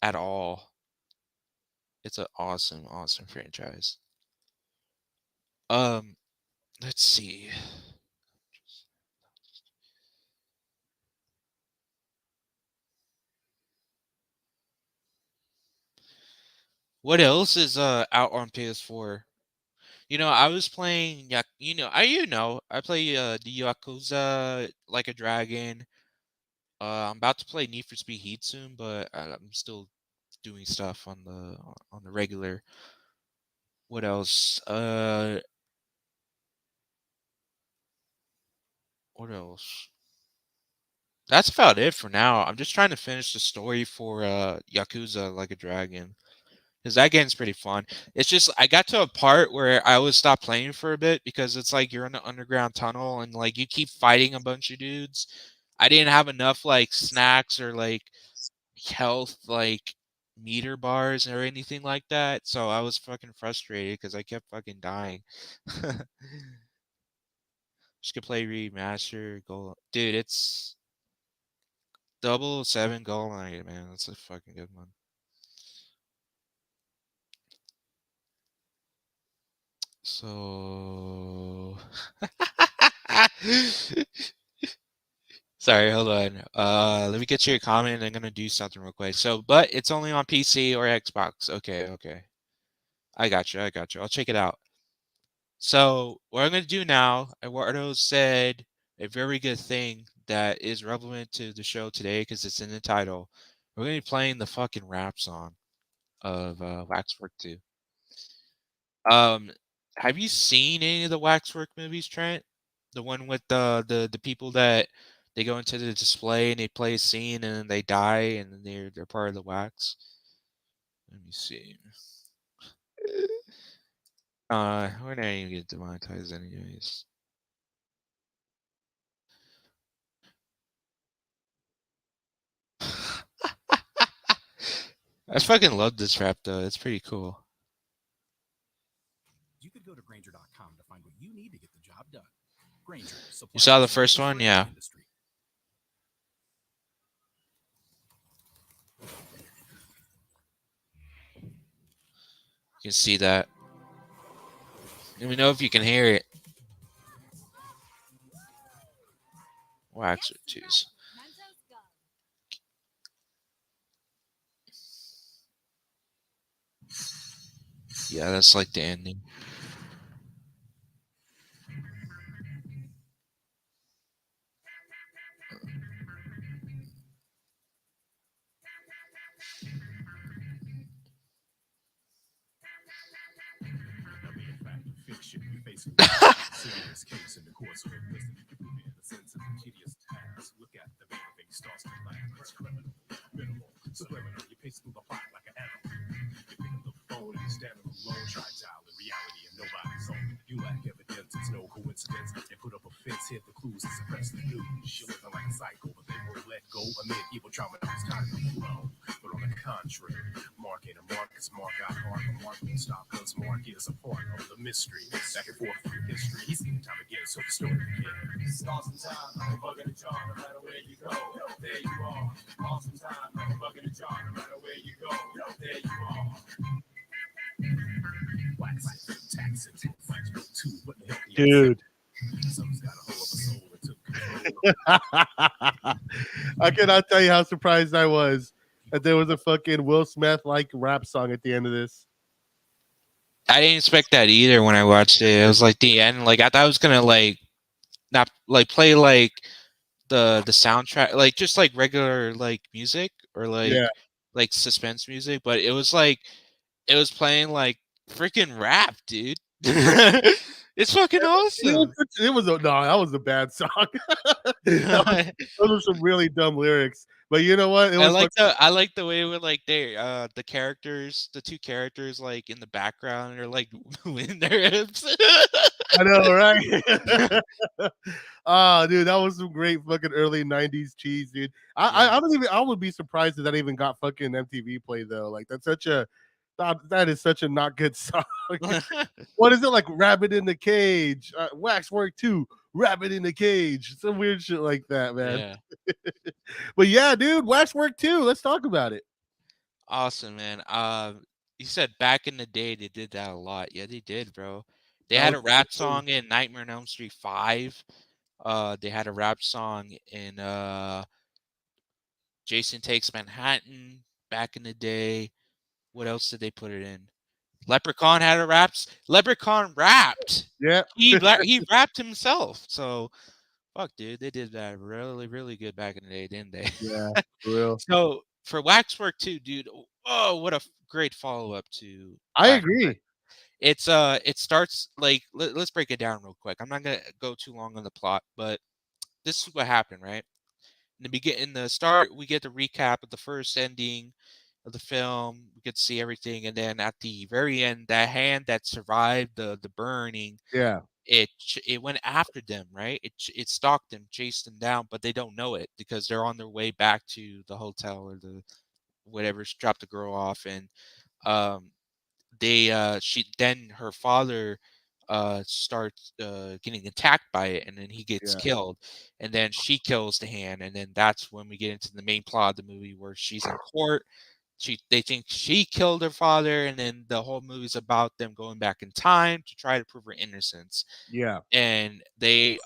at all. It's an awesome, awesome franchise. Um, let's see. What else is out on PS4? I was playing I play the Yakuza Like a Dragon. I'm about to play Need for Speed Heat soon, but I'm still doing stuff on the regular. What else? What else? That's about it for now. I'm just trying to finish the story for Yakuza Like a Dragon. Because that game's pretty fun. It's just I got to a part where I would stop playing for a bit because it's like you're in an underground tunnel and like you keep fighting a bunch of dudes. I didn't have enough like snacks or like health like meter bars or anything like that. So I was fucking frustrated because I kept fucking dying. Just could play remaster goal. Dude, it's 007 Gold Knight, man. That's a fucking good one. So sorry, hold on. Let me get your comment. I'm gonna do something real quick. So, but it's only on PC or Xbox. Okay, okay. I got you. I got you. I'll check it out. So, what I'm gonna do now, Eduardo said a very good thing that is relevant to the show today because it's in the title. We're gonna be playing the fucking rap song of Waxwork 2. Um, have you seen any of the Waxwork movies, Trent? The one with the people that they go into the display and they play a scene and then they die and then they're part of the wax. Let me see. We're not even get demonetized anyways. I fucking love this rap though. It's pretty cool. You could go to Granger.com to find what you need to get the job done. Granger, You saw the suppliers first one, for yeah. every industry. You can see that. Let me know if you can hear it. Wax with twos. Yeah, that's like the ending. Fiction, we face a serious case in the course of investigation. A sense of tedious task. Look at the very thing starts to laugh. It's criminal, minimal, subliminal. You pace through the plot like an animal. You pick up the phone and you stand alone, try dial in reality and nobody's home. You lack evidence, it's no coincidence. They put up a fence, hid the clues, and suppress the news. You're living like a psycho, but they won't let go amid evil trauma that was time to flow. But on the contrary, Mark ain't a mark, cause Mark got hard, but Mark won't stop, cause Mark is a part of the mystery. Back and forth through history, he's seen time again, so the story begins. Awesome time, I'm bugging a jar, no matter where you go, there you are. Awesome time, I'm bugging a jar, no matter where you go, there you are. Wax it, tax it, fight you too, what the hell can you Dude. Someone's got a hold of a soul and took control. I cannot tell you how surprised I was that there was a fucking Will Smith like rap song at the end of this. I didn't expect that either when I watched it. It was like the end. Like I thought I was gonna like not like play like the soundtrack, like just like regular like music or Yeah. like suspense music, but it was like it was playing like freaking rap, dude. It's fucking awesome. It was no, that was a bad song. Those are some really dumb lyrics. But you know what? It was I like the way with like they the two characters like in the background are like moving their hips. I know, right? Oh, dude, that was some great fucking early '90s cheese, dude. Yeah. I don't even. I would be surprised if that even got fucking MTV play though. Like that's such a that is such a not good song. What is it like? Rabbit in the Cage, Waxwork 2, Rabbit in the Cage, some weird shit like that, man. Yeah. But yeah, dude, Waxwork 2. Let's talk about it. Awesome, man. You said back in the day they did that a lot. Yeah, they did, bro. They That had was a rap song in Nightmare on Elm Street 5. They had a rap song in Jason Takes Manhattan back in the day. What else did they put it in? Leprechaun had a raps. Leprechaun rapped. yeah, He rapped himself. So fuck, dude, they did that really really good back in the day, didn't they? yeah, for real. So for Waxwork too, dude. Oh, what a great follow up to I Waxwork. agree. It starts like let's break it down real quick. I'm not gonna go too long on the plot, but this is what happened, right? In the start, we get the recap of the first ending of the film. We get to see everything, and then at the very end, that hand that survived the burning, Yeah, it went after them, right? It stalked them, chased them down, but they don't know it because they're on their way back to the hotel or the whatever, dropped the girl off, and um she then her father starts getting attacked by it, and then he gets yeah, killed, and then she kills the hand, and then that's when we get into the main plot of the movie where she's in court. They think she killed her father, and then the whole movie's about them going back in time to try to prove her innocence. yeah. And they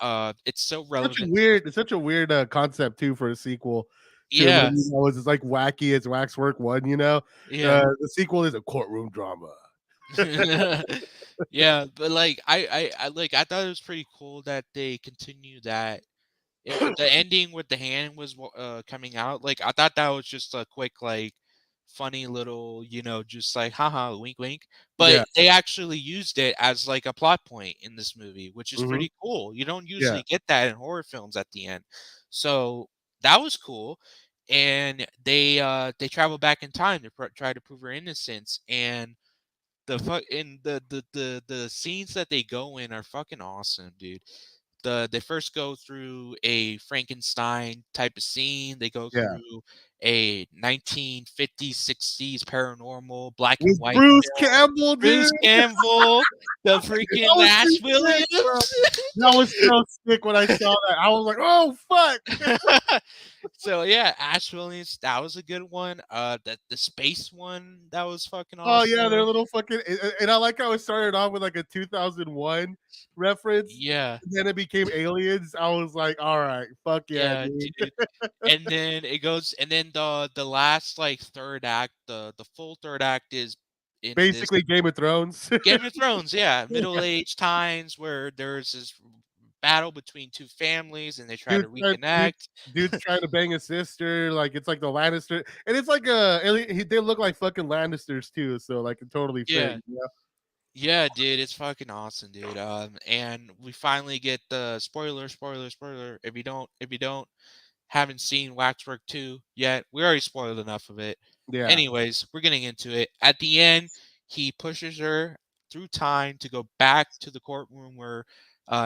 it's so Such a relevant to weird, it's such a weird concept too for a sequel to a movie yeah. that was just like wacky as Waxwork One. You know, Yeah. the sequel is a courtroom drama. Yeah, but like I thought it was pretty cool that they continue that. The ending with the hand was coming out. Like I thought that was just a quick like funny little, just like haha wink wink. But Yeah, they actually used it as like a plot point in this movie, which is hmm pretty cool. You don't yeah, usually get that in horror films at the end. So that was cool. And they travel back in time to try to prove her innocence, and the scenes that they go in are fucking awesome, dude. They first go through a Frankenstein type of scene. They go yeah. through a 1950s, 60s paranormal black and With white Bruce film. Campbell, dude. Bruce Campbell, the That freaking was Ash pretty sick, bro. Williams. That was so sick when I saw that. I was like, oh fuck. So yeah, Ash Williams, that was a good one. The space one, that was fucking Oh yeah, their awesome. little fucking and I like how it started off with like a 2001 reference, Yeah. and then it became aliens. I was like, all right, fuck yeah, Yeah, dude. dude. And then it goes, and then the last like third act, the full third act is in this Basically, Game of Thrones. Game of Thrones, yeah, middle age times where there's this battle between two families and they try to dude's trying, reconnect. dude's trying to bang his sister. Like it's like the Lannister, and it's like they look like fucking Lannisters too. So like it totally fit. Yeah. You know? Yeah, dude, it's fucking awesome, dude. And we finally get the spoiler. If you don't haven't seen Waxwork 2 yet, we already spoiled enough of it. Yeah, Anyways, we're getting into it. At the end, he pushes her through time to go back to the courtroom where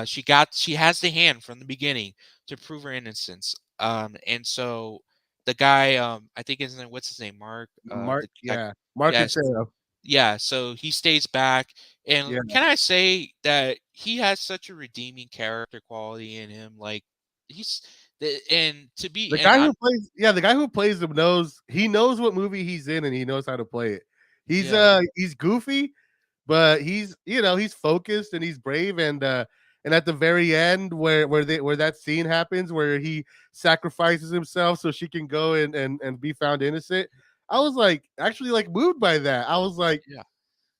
she has the hand from the beginning to prove her innocence. And so the guy, I think his name, what's his name, Mark? Mark. The guy, Yeah, Mark and yes, Sarah. yeah. So he stays back, and Yeah, can I say that he has such a redeeming character quality in him? Like he's and to be the and guy I'm who plays, yeah, the guy who plays him knows what movie he's in, and he knows how to play it. yeah. He's goofy, but he's focused and he's brave, and at the very end where that scene happens where he sacrifices himself so she can go and be found innocent. I was like actually like moved by that. I was like, Yeah.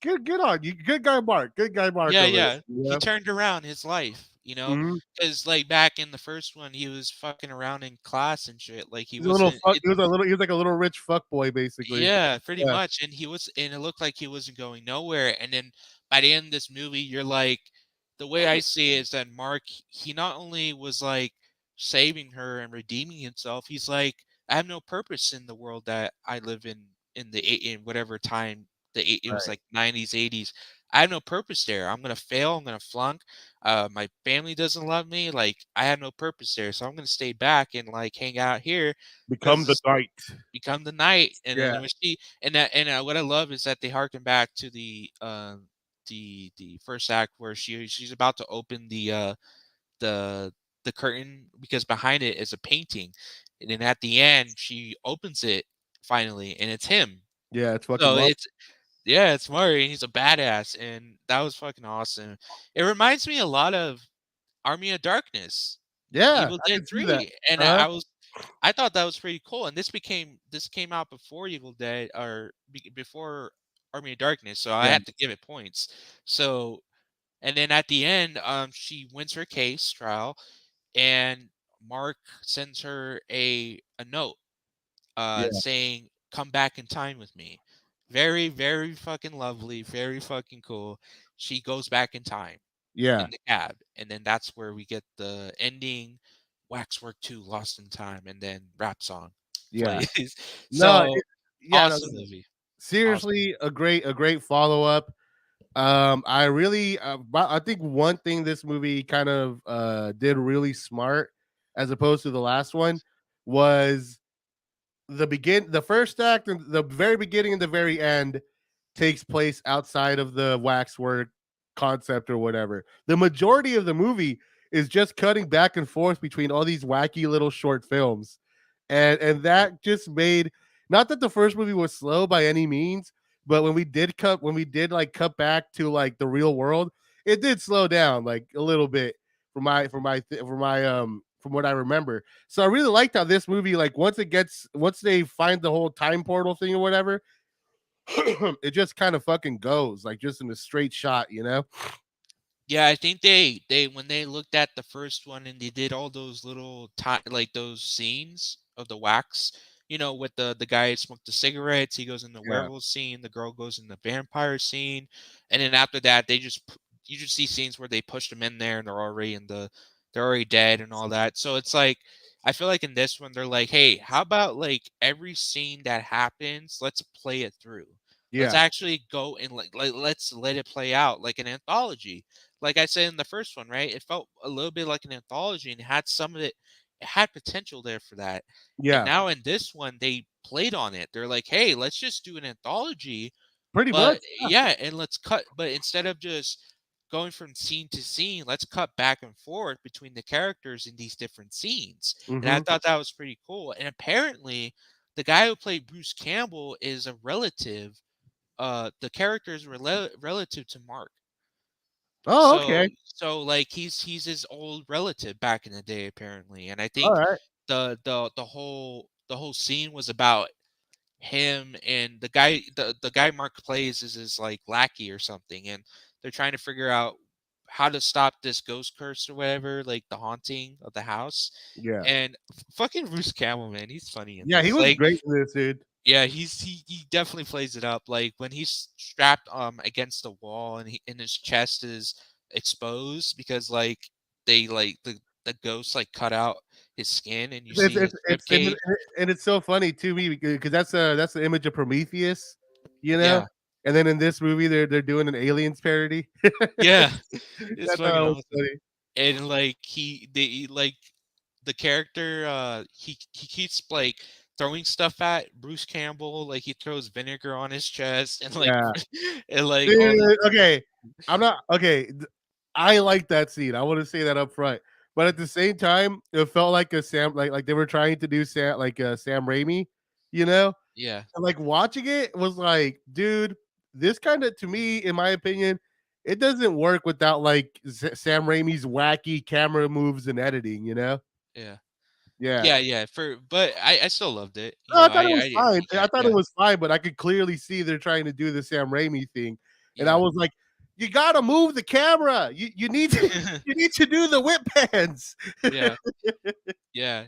good on you, good guy Mark Yeah, over yeah. there. He turned around his life, Mhm. because like back in the first one, he was fucking around in class and shit. Like he He's a little wasn't. fuck. He was like a little rich fuck boy basically. Yeah, pretty Yeah, much. And it looked like he wasn't going nowhere. And then by the end of this movie, you're like, the way I see it is that Mark, he not only was like saving her and redeeming himself, he's like, I have no purpose in the world that I live in the in whatever time it was right. like 90s, 80s. I have no purpose there. I'm gonna fail. I'm gonna flunk. My family doesn't love me. Like I have no purpose there, so I'm gonna stay back and like hang out here Become the because knight. become the knight. And then Yeah, when she and what I love is that they harken back to the first act where she's about to open the the curtain because behind it is a painting, and then at the end she opens it finally, and it's him. yeah, it's fucking So Mark. it's yeah, it's Mario, and he's a badass, and that was fucking awesome. It reminds me a lot of Army of Darkness, Yeah, Evil I Dead can see that. 3, and Uh-huh. I thought that was pretty cool. And this came out before Evil Dead or before Army of Darkness, so I Yeah, had to give it points. So and then at the end, she wins her case trial, and Mark sends her a note yeah, saying, "Come back in time with me." Very, very fucking lovely, very fucking cool. She goes back in time yeah, in the cab, and then that's where we get the ending, Waxwork 2, Lost in Time, and then rap song yeah. plays. No, So yeah, no, awesome movie, awesome. seriously, a great follow up. I really, but I think one thing this movie kind of did really smart, as opposed to the last one, was the first act and the very beginning and the very end takes place outside of the waxwork concept or whatever. The majority of the movie is just cutting back and forth between all these wacky little short films. And that just made, not that the first movie was slow by any means, but when we did like cut back to like the real world, it did slow down like a little bit from what I remember. So I really liked how this movie, like once they find the whole time portal thing or whatever, it just kind of fucking goes like just in a straight shot, you know? Yeah, I think they when they looked at the first one and they did all those little like those scenes of the wax, with the guy smoked the cigarettes, he goes in the Yeah. werewolf scene, the girl goes in the vampire scene, and then after that you just see scenes where they push them in there and they're already dead and all that. So it's like I feel like in this one they're like, "Hey, how about like every scene that happens, let's play it through. Let's Yeah. actually go and let's let it play out like an anthology." Like I said in the first one, right? It felt a little bit like an anthology and had some of it had potential there for that. And Yeah. now in this one, they played on it. They're like, hey, let's just do an anthology, Pretty much. but yeah, and let's cut, but instead of just going from scene to scene, let's cut back and forth between the characters in these different scenes. And I Hmm. thought that was pretty cool. And apparently, the guy who played Bruce Campbell is a relative. The character is relative to Mark. Oh, So okay. like he's his old relative back in the day apparently, and I All think right. the whole scene was about him and the guy Mark plays is his like lackey or something, and they're trying to figure out how to stop this ghost curse or whatever, like the haunting of the house. Yeah. And fucking Bruce Campbell, man, he's funny in Yeah, he this. was Like great in this, dude. yeah, he definitely plays it up. Like when he's strapped against the wall and his chest is exposed because like they like the ghost like cut out his skin and you It's see it's his rib it's cage. and it's so funny to me because that's the image of Prometheus, you know? Yeah. And then in this movie, they're doing an aliens parody. Yeah. It's That's how fucking it was awesome. funny. And like like the character he keeps like throwing stuff at Bruce Campbell, like he throws vinegar on his chest and like Yeah. and like all these Dude, okay. I'm not okay. I like that scene. I want to say that up front. But at the same time, it felt like a Sam, like they were trying to do Sam, like Sam Raimi, you know? yeah. And like watching it was like, dude, this kind of, to me, in my opinion, it doesn't work without like Sam Raimi's wacky camera moves and editing, you know? Yeah. Yeah. Yeah, but I still loved it. No, I thought it was fine. I thought it Yeah. was fine, but I could clearly see they're trying to do the Sam Raimi thing, and I Yeah. was like, "You gotta move the camera. You need to you need to do the whip pans." Yeah. Yeah.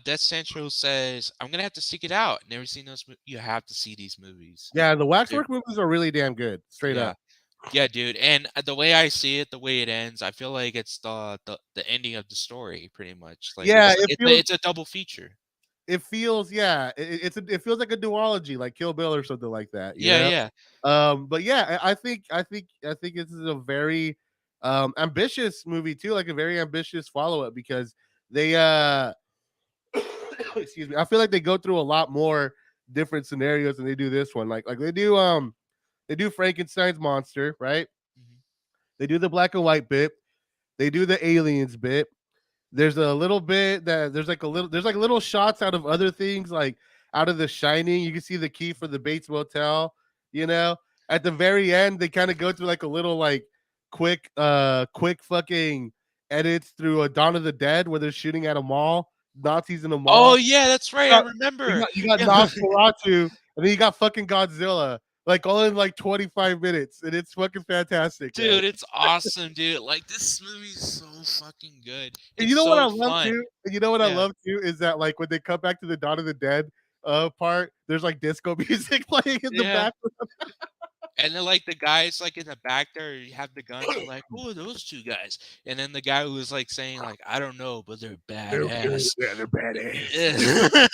Death Central says, "I'm gonna have to seek it out. Never seen those you have to see these movies." Yeah, the They're Waxwork movies are really damn good, straight yeah. up. Yeah, dude, and the way I see it, the way it ends, I feel like it's the ending of the story pretty much. Like Yeah, it's it feels it's a double feature. it feels it feels like a duology, like Kill Bill or something like that, you Yeah, know. yeah. But yeah, I think this is a very ambitious movie too, like a very ambitious follow up because they excuse me, I feel like they go through a lot more different scenarios than they do this one. Like they do Frankenstein's monster, right? Mhm. They do the black and white bit. They do the aliens bit. There's a little bit that there's like little shots out of other things, like out of The Shining. You can see the key for the Bates Motel. You know, at the very end, they kind of go through like a little like quick fucking edits through a Dawn of the Dead where they're shooting at a mall, Nazis in a Oh mall. yeah, that's right. I got remember. you got Yeah. Nosferatu, and then you got fucking Godzilla, like all in like 25 minutes, and it's fucking fantastic, man. Dude, it's awesome, dude. Like this movie's so fucking good. And you It's know what I so love fun. too? And you know what I Yeah. love too is that like when they come back to the Dawn of the Dead part, there's like disco music playing in the Yeah. background. And then like the guys like in the back there, you have the guns. You're like, who are those two guys? And then the guy who was like saying like, I don't know, but they're They're good. badass. Yeah, they're badass.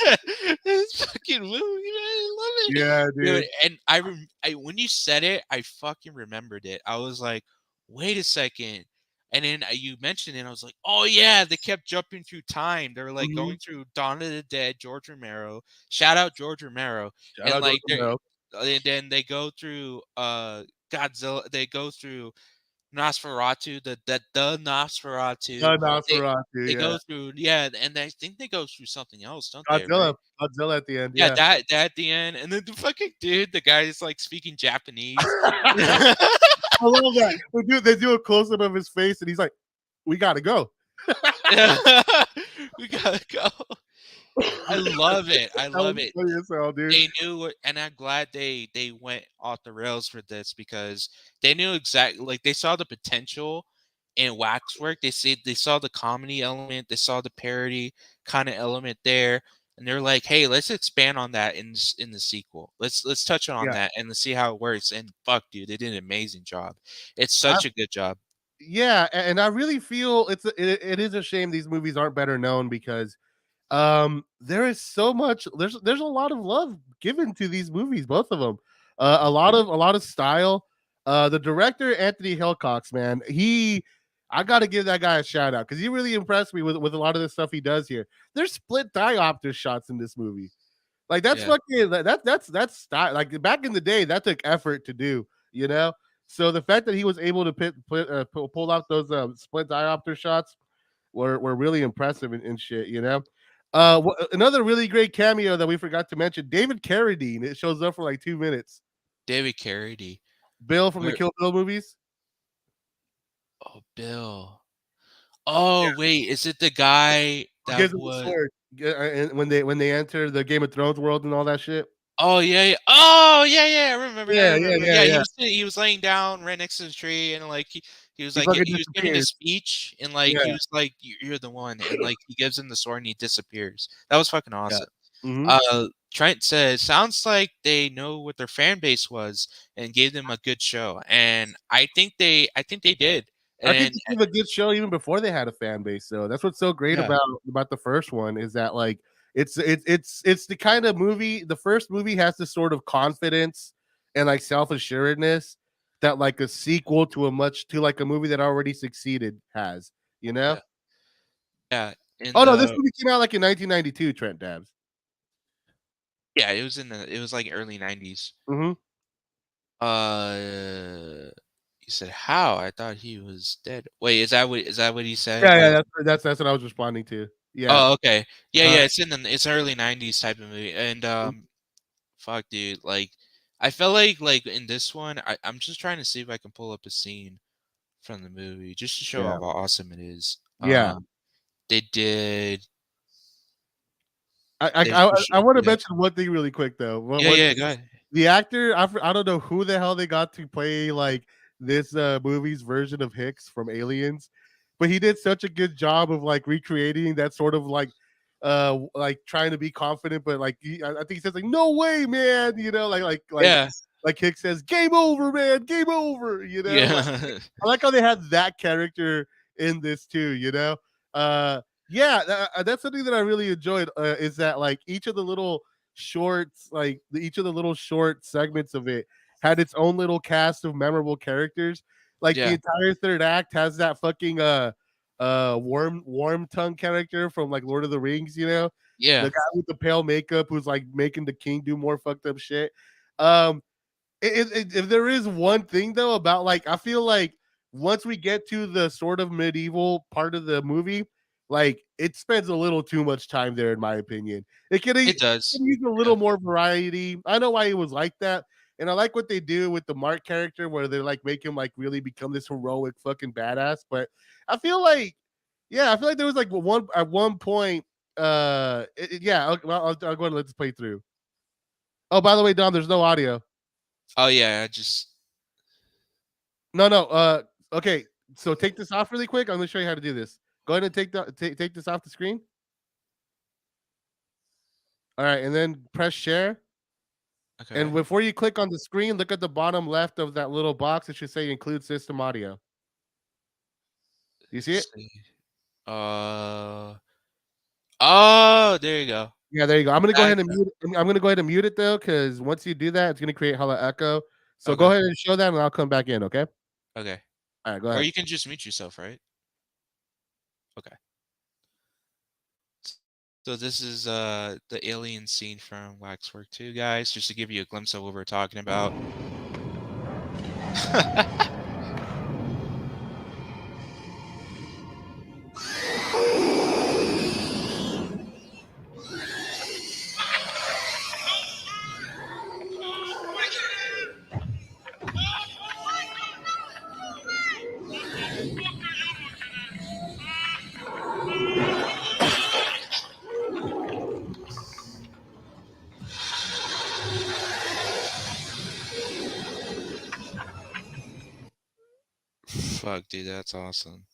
This fucking movie, man, I love it, Yeah, dude. dude. And when you said it, I fucking remembered it. I was like, wait a second. And then you mentioned it, and I was like, oh yeah, they kept jumping through time. They were like Mhm. going through Dawn of the Dead, George Romero. Shout out George Romero. Shout And out to like they're Romero. and then they go through Godzilla. They go through Nosferatu, the Nosferatu. They Nosferatu, they yeah. go through, yeah, and I think they go through something else, don't they? Godzilla. Right? Godzilla at the end, Yeah, yeah. that at the end, and then the fucking dude, the guy is like speaking Japanese. I love that. They do a close up of his face, and he's like, "We gotta go." We gotta go. I love it. I That was love it. funny as hell, dude. They knew what, and I'm glad they went off the rails for this because they knew exactly, like they saw the potential in Waxwork. They saw the comedy element, they saw the parody kind of element there, and they're like, hey, let's expand on that in the sequel. Let's touch on Yeah. that and let's see how it works. And fuck, dude, they did an amazing job. It's I such a good job. Yeah, and I really feel it is a shame these movies aren't better known because there is so much there's a lot of love given to these movies, both of them. A lot of style. The director Anthony Hillcox, man, he I got to give that guy a shout out because he really impressed me with a lot of the stuff he does here. There's split diopter shots in this movie. Like that's Yeah. fucking that's style. Like back in the day, that took effort to do, you know. So the fact that he was able to pull out those split diopter shots were really impressive and shit, you know. Another really great cameo that we forgot to mention, David Carradine. It shows up for like 2 minutes. David Carradine. Bill from the Where? Kill Bill movies. Oh, Bill. Oh, wait, is it the guy Who that gives him the was? sword and when they enter the Game of Thrones world and all that shit. Oh, yeah, yeah. Oh, yeah, yeah, I remember, I Yeah, yeah, remember. yeah, Yeah, yeah. he was laying down right next to the tree, and, like, he was, He like, fucking he was giving a disappears. speech, and, like, Yeah, he was like, You're the one," and, like, he gives him the sword, and he disappears. That was fucking yeah. awesome. Hmm. Trent says, "Sounds like they know what their fan base was and gave them a good show," and I think they did, I think and they gave a good show even before they had a fan base. So that's what's so great yeah. about the first one is that like it's the kind of movie. The first movie has this sort of confidence and like self assuredness that like a sequel to like a movie that already succeeded has. You know? Yeah, yeah, Oh and, no, this movie came out like in 1992. Trent Dabs. yeah, it was, like, early '90s. Hmm. He said, "How? I thought he was dead." Wait, is that what he said? Yeah, yeah, Like, that's what I was responding to. Yeah. oh, okay. Yeah, Uh, yeah, it's early '90s type of movie, and fuck, dude, like, I felt like in this one, I'm just trying to see if I can pull up a scene from the movie just to show yeah. how awesome it is. Yeah. They did, I they I, for sure, I want to yeah, mention one thing really quick though. yeah, yeah. Go ahead. The actor, I don't know who the hell they got to play like this movie's version of Hicks from Aliens, but he did such a good job of like recreating that sort of like trying to be confident, but like I think he says like no way, man, you know, Yeah, like Hicks says game over, man, game over, you know. Like yeah, I like how they had that character in this too, you know. Yeah, that's something that I really enjoyed. Is that like each of the little shorts, like each of the little short segments of it had its own little cast of memorable characters. Like the Yeah, entire third act has that fucking worm tongue character from like Lord of the Rings, you know, the yeah, guy with the pale makeup who's like making the king do more fucked up shit. Um, if there is one thing though about like I feel like once we get to the sort of medieval part of the movie, like it spends a little too much time there, in my opinion. it It does. use a Yeah, little more variety. I know why it was like that, and I like what they do with the Mark character, where they like make him like really become this heroic fucking badass. But I feel like, yeah, I feel like there was like one at one point. Yeah, I'll go ahead and let this play through. Oh, by the way, Dom, there's no audio. oh yeah, I just No, no. Okay. So take this off really quick. I'm gonna show you how to do this. Go ahead and take this off the screen. All right, and then press share. And okay. before you click on the screen, look at the bottom left of that little box. It should say include system audio. You see it? Let's see. Uh oh, there you go. Yeah, there you go. I'm gonna go I, ahead and mute. I'm gonna go ahead and mute it though, because once you do that, it's gonna create hella echo. So go okay, ahead and show that, and I'll come back in. Okay. okay. All right. Go Or ahead. you can just mute yourself, right? Okay. So this is the alien scene from Waxwork 2, guys, just to give you a glimpse of what we're talking about. Fuck, dude, that's awesome.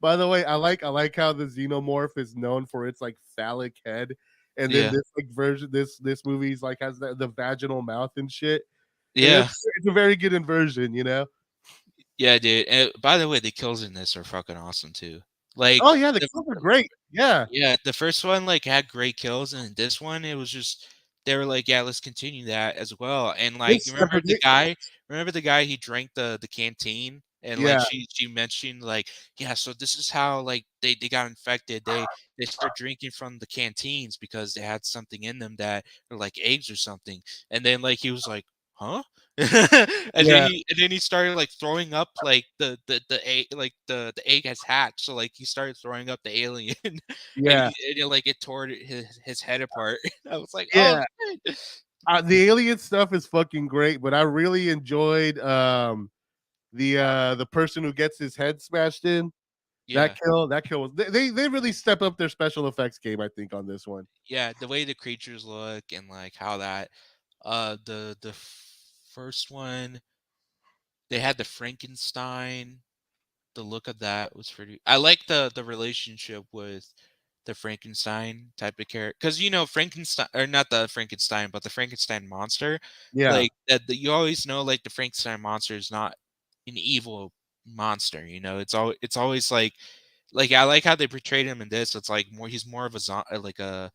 By the way, I like how the xenomorph is known for its like phallic head, and then Yeah. this like version, this movie's like has the vaginal mouth and shit, and Yeah. it's a very good inversion, you know. Yeah, dude. And by the way, the kills in this are fucking awesome too. Like Oh yeah, the the kills are great. Yeah, yeah, the first one like had great kills, and this one it was just they were like, yeah, let's continue that as well. And like, you this remember the guy? Remember the guy? He drank the canteen, and like yeah, she mentioned like, yeah, so this is how like they got infected. They started drinking from the canteens because they had something in them that were like eggs or something. And then like he was like, huh? yeah, And then he started like throwing up like the egg like the egg has hatched, so like he started throwing up the alien. and yeah, like it tore his head apart. I was like, oh yeah. shit. The alien stuff is fucking great, but I really enjoyed the person who gets his head smashed in. Yeah, That kill was they really step up their special effects game, I think, on this one. yeah, the way the creatures look and like how that the first one they had the Frankenstein. The look of that was pretty. I like the relationship with the Frankenstein type of character, because you know Frankenstein, or not the Frankenstein, but the Frankenstein monster. Yeah, Like that, you always know like the Frankenstein monster is not an evil monster. You know, it's always like I like how they portrayed him in this. It's like more he's more of a like a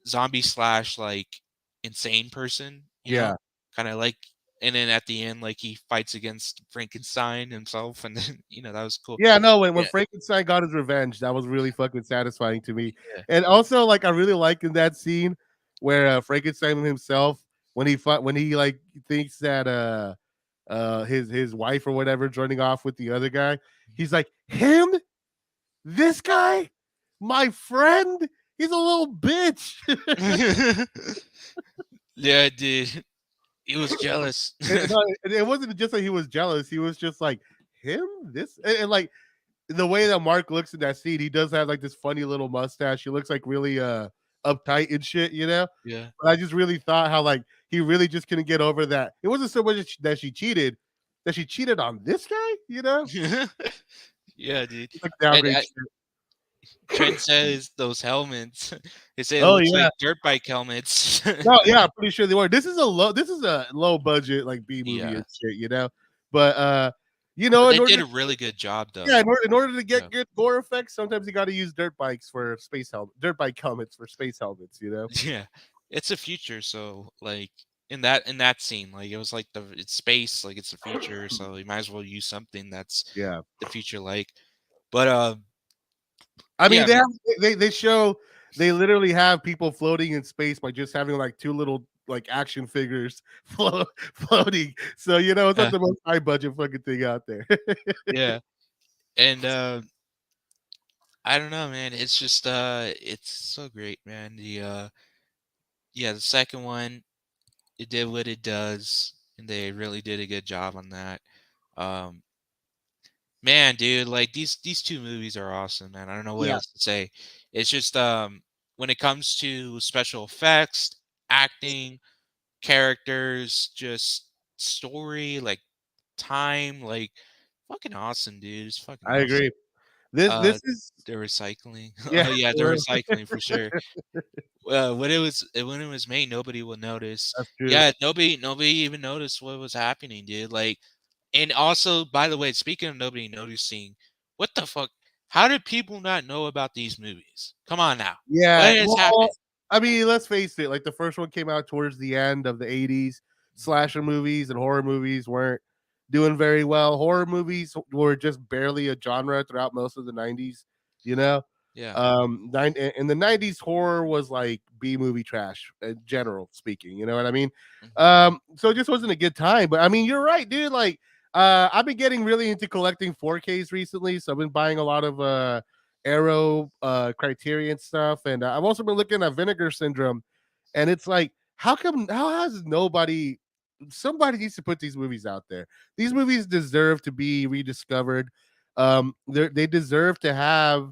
zombie slash like insane person. You know, yeah. kind of like. And then at the end, like he fights against Frankenstein himself, and then that was cool. Yeah, no, when Yeah, Frankenstein got his revenge, that was really fucking satisfying to me. yeah. And also, like, I really like in that scene where Frankenstein himself, when he like thinks that his wife or whatever joining off with the other guy, he's like, him, this guy, my friend, he's a little bitch. Yeah, dude. He was jealous. It wasn't just that he was jealous; he was just like him, this, and like the way that Mark looks in that scene, he does have like this funny little mustache. He looks like really uptight and shit, you know. Yeah. But I just really thought how like he really just couldn't get over that. It wasn't so much that she cheated, that she cheated on this guy, you know. Yeah, dude. It's like And downgrade shit. Trent says those helmets. They say it Oh looks like yeah, dirt bike helmets. no, yeah, I'm pretty sure they were. This is a low budget like B movie Yeah. and shit, you know. But You know, But in they order did to, a really good job, yeah, though. in order to Yeah. get good gore effects, sometimes you got to use dirt bike helmets for space helmets. You know. Yeah. It's a future, so like in that scene, like it was like it's space, like it's the future, so you might as well use something that's Yeah. the future like. But I mean, yeah, man. they show they literally have people floating in space by just having like two little like action figures floating. So you know, it's not Yeah. the most high budget fucking thing out there. Yeah. And I don't know, man. It's just it's so great, man. Yeah, the second one, it did what it does, and they really did a good job on that. Um Man, dude, like these two movies are awesome, man. I don't know what Yeah, else to say. It's just when it comes to special effects, acting, characters, just story, like time, like fucking awesome, dude. It's fucking I awesome. agree. This Uh this is the recycling. yeah, Oh yeah, the recycling for sure. When it was made, nobody would notice. that's true. Yeah, nobody even noticed what was happening, dude. Like, and also, by the way, speaking of nobody noticing, what the fuck? How did people not know about these movies? Come on now, what Yeah, has happened? well, I mean, let's face it, like the first one came out towards the end of the 80s. Slasher movies and horror movies weren't doing very well. Horror movies were just barely a genre throughout most of the 90s, you know? Yeah, In the 90s, horror was like B movie trash, general speaking, you know what I mean? mhm, So it just wasn't a good time. But I mean, you're right, dude. Like, I've been getting really into collecting 4Ks recently, so I've been buying a lot of Arrow Criterion stuff, and I've also been looking at Vinegar Syndrome, and it's like, how has nobody somebody needs to put these movies out there. These movies deserve to be rediscovered. They deserve to have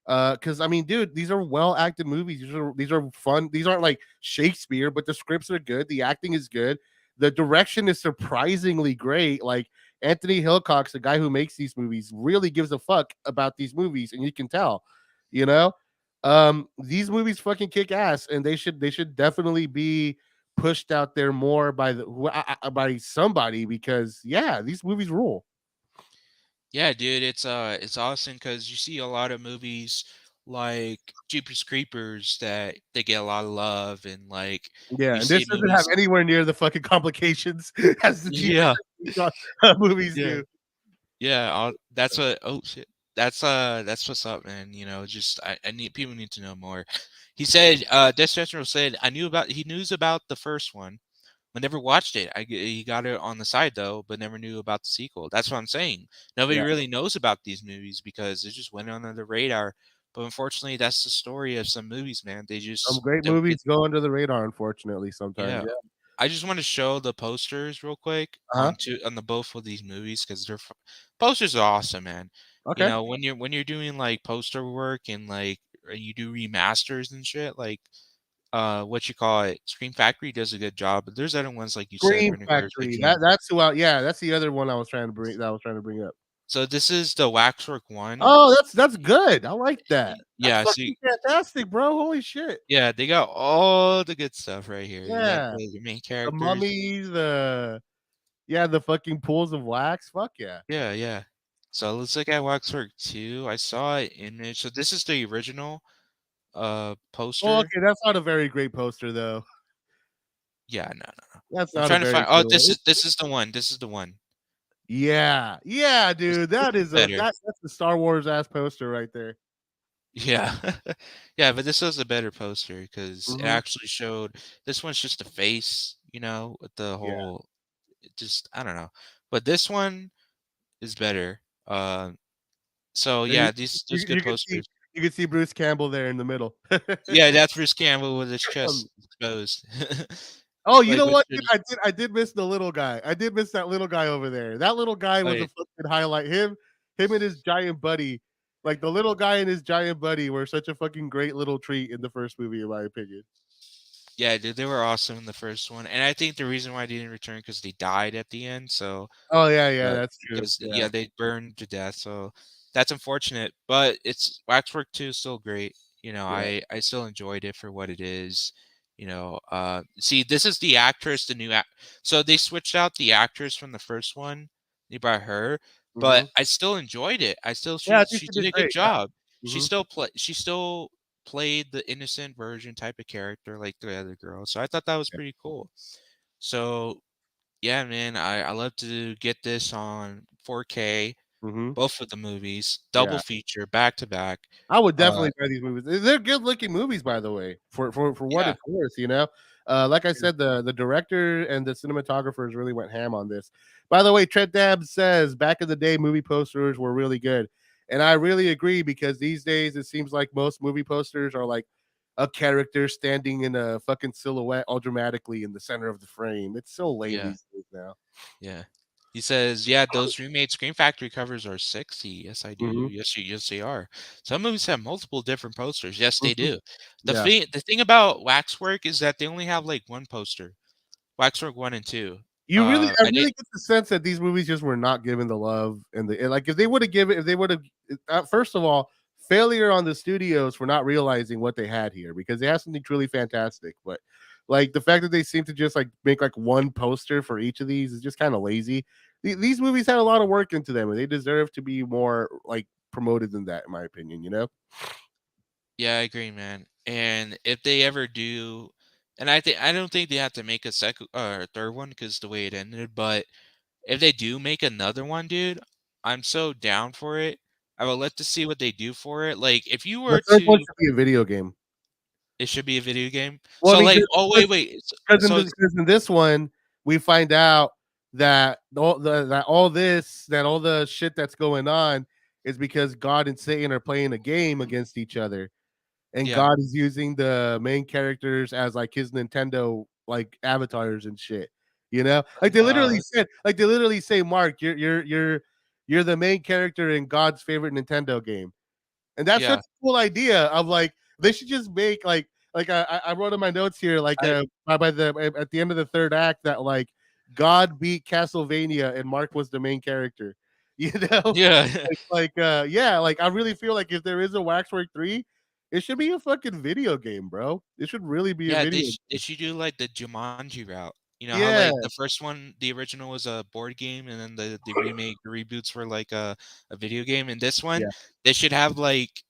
because I mean, dude, these are well acted movies. These are fun. These aren't like Shakespeare, but the scripts are good. The acting is good. The direction is surprisingly great. Like Anthony Hillcox, the guy who makes these movies, really gives a fuck about these movies, and you can tell. You know, these movies fucking kick ass, and they should definitely be pushed out there more by by somebody because yeah, these movies rule. yeah, dude, it's awesome because you see a lot of movies like Jeepers Creepers that they get a lot of love, and like Yeah, you and see this doesn't have movies. anywhere near the fucking complications as the Jeepers Yeah, Creepers movies yeah. do. Yeah, that's what. Oh shit, that's what's up, man. You know, just I need people need to know more. He said, Death Central said, he knows about the first one, but never watched it. He got it on the side though, but never knew about the sequel. That's what I'm saying. Nobody Yeah, really knows about these movies because it just went under the radar. But unfortunately, that's the story of some movies, man. They some just great don't get. movies go under the radar, unfortunately, sometimes. Yeah, Yeah. I just want to show the posters real quick Uh-huh. on the both of these movies because posters are awesome, man. You Okay. know, when you're doing like poster work and like you do remasters and shit, like what you call it, Screen Factory does a good job. But there's other ones like you said, Scream Vinegar Factory. Cooking. That's the other one I was trying to bring up. So this is the Waxwork one. Oh, that's good. I like that. That's Yeah, fucking fantastic, bro. Holy shit. yeah, they got all the good stuff right here. You got Yeah. the main The characters. mummy, the fucking pools of wax. Fuck yeah. Yeah, yeah. So let's look at Waxwork 2. I saw it in it. So this is the original Oh, poster. okay, that's not a very great poster though. Yeah, no, no, no. That's I'm not a trying to very find. Oh, good one. this is the one. This is the one. Yeah. Yeah, This dude. this is better. That's the Star Wars ass poster right there. Yeah, yeah, but this was a better poster because it Mhm. actually showed. This one's just a face, you know, with the Yeah. whole. It just I don't know, but this one is better. So And yeah, these good you can see posters. Bruce Campbell there in the middle. Yeah, that's Bruce Campbell with his Um, chest exposed. oh, you Like know with what, dude? the, I did miss the little guy. I did miss that little guy over there. That little guy was a like fucking highlight. Him and his giant buddy. Like the little guy and his giant buddy were such a fucking great little treat in the first movie, in my opinion. yeah, dude, they were awesome in the first one, and I think the reason why they didn't return because they died at the end. So Oh yeah, yeah, uh, that's true. because Yeah, yeah, they burned to death. So that's unfortunate, but it's Waxwork 2 is still great. You know, yeah. I still enjoyed it for what it is. You know, see, this is the actress, the new act. So they switched out the actress from the first one by her, but Hmm. I still enjoyed it. I still Yeah, I think she she did did a good great. job. Hmm. She still played the innocent version type of character like the other girl. So I thought that was pretty cool. So yeah, man, I love to get this on 4K, Hmm. both of the movies, double Yeah. feature, back to back. I would Uh, definitely buy these movies. They're good looking movies, by the way, for what yeah, it's worth. You know, like I yeah, said, the director and the cinematographers really went ham on this. By the way, Trent Dab says back in the day, movie posters were really good, and I really agree because these days it seems like most movie posters are like a character standing in a fucking silhouette all dramatically in the center of the frame. It's so lame yeah, these days now. yeah. He says, "Yeah, those remade Scream Factory covers are sexy." Yes, I do. Hmm. Yes, they are. Some movies have multiple different posters. Yes, they Hmm. do. Yeah. The thing about Waxwork is that they only have like one poster. Waxwork 1 and 2. I I did really get the sense that these movies just were not given the love and like if they would have given, if they would have, first of all, failure on the studios for not realizing what they had here because they have something truly fantastic. But like the fact that they seem to just like make like one poster for each of these is just kind of lazy. These movies had a lot of work into them and they deserve to be more like promoted than that, in my opinion. You know? Yeah, I agree, man. And if they ever do, and I don't think they have to make a second or third one because the way it ended, but if they do make another one, dude, I'm so down for it. I would love to see what they do for it. Like, if you The were third one to, should be a video game. it should be a video game. Well, I So, mean, like, oh wait. So it's because in this one we find out that all the shit that's going on is because God and Satan are playing a game against each other, and yeah, God is using the main characters as like his Nintendo like avatars and shit. You know, like they literally say, Mark, you're the main character in God's favorite Nintendo game. And that's such yeah. a cool idea of like they should just make like I wrote in my notes here like I by the at the end of the third act that like God beat Castlevania and Mark was the main character. You know? yeah. Yeah, like I really feel like if there is a Waxwork 3, it should be a fucking video game, bro. It should really be a Yeah, video they game. should do like the Jumanji route. You know how Yeah, like the first one, the original was a board game, and then the remake, the reboots were like a video game. And this one, yeah, they should have like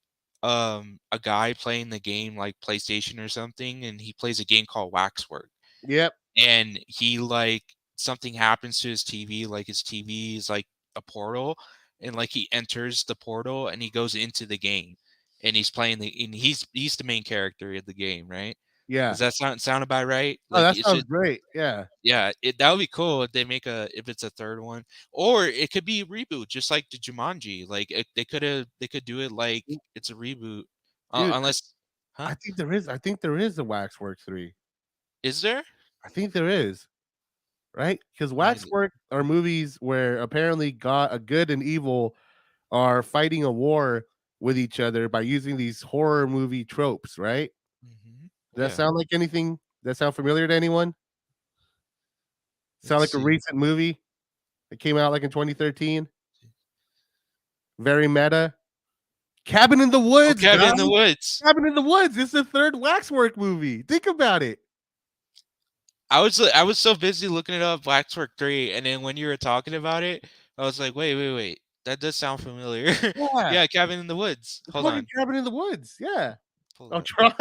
a guy playing the game like PlayStation or something, and he plays a game called Waxwork. yep, And he like something happens to his TV, like his TV is like a portal, and like he enters the portal and he goes into the game, and he's playing and he's the main character of the game, right? yeah. Does that sound about right? Oh, Like that it's sounds just great. Yeah. yeah, that would be cool if they make if it's a third one, or it could be a reboot, just like the Jumanji. Like they could do it like it's a reboot, Dude, unless, huh? I think there is a Waxworks 3. Is there? I think there is. Right? Because Let me. Waxwork are movies where apparently God, a good and evil are fighting a war with each other by using these horror movie tropes, right? Does that Yeah. sound like anything? Does that sound familiar to anyone? Sound Let's like a see. recent movie that came out like in 2013? Very meta. Cabin in the Oh, Woods, Cabin guys. in the Woods. Cabin in the Woods. It's the third Waxwork movie. Think about it. I was so busy looking it up, Waxwork 3, and then when you were talking about it, I was like, wait. That does sound familiar. Yeah. Yeah, Cabin in the Woods. It's Hold fucking on. Cabin in the Woods. Yeah. Pull Oh, it up. Tron.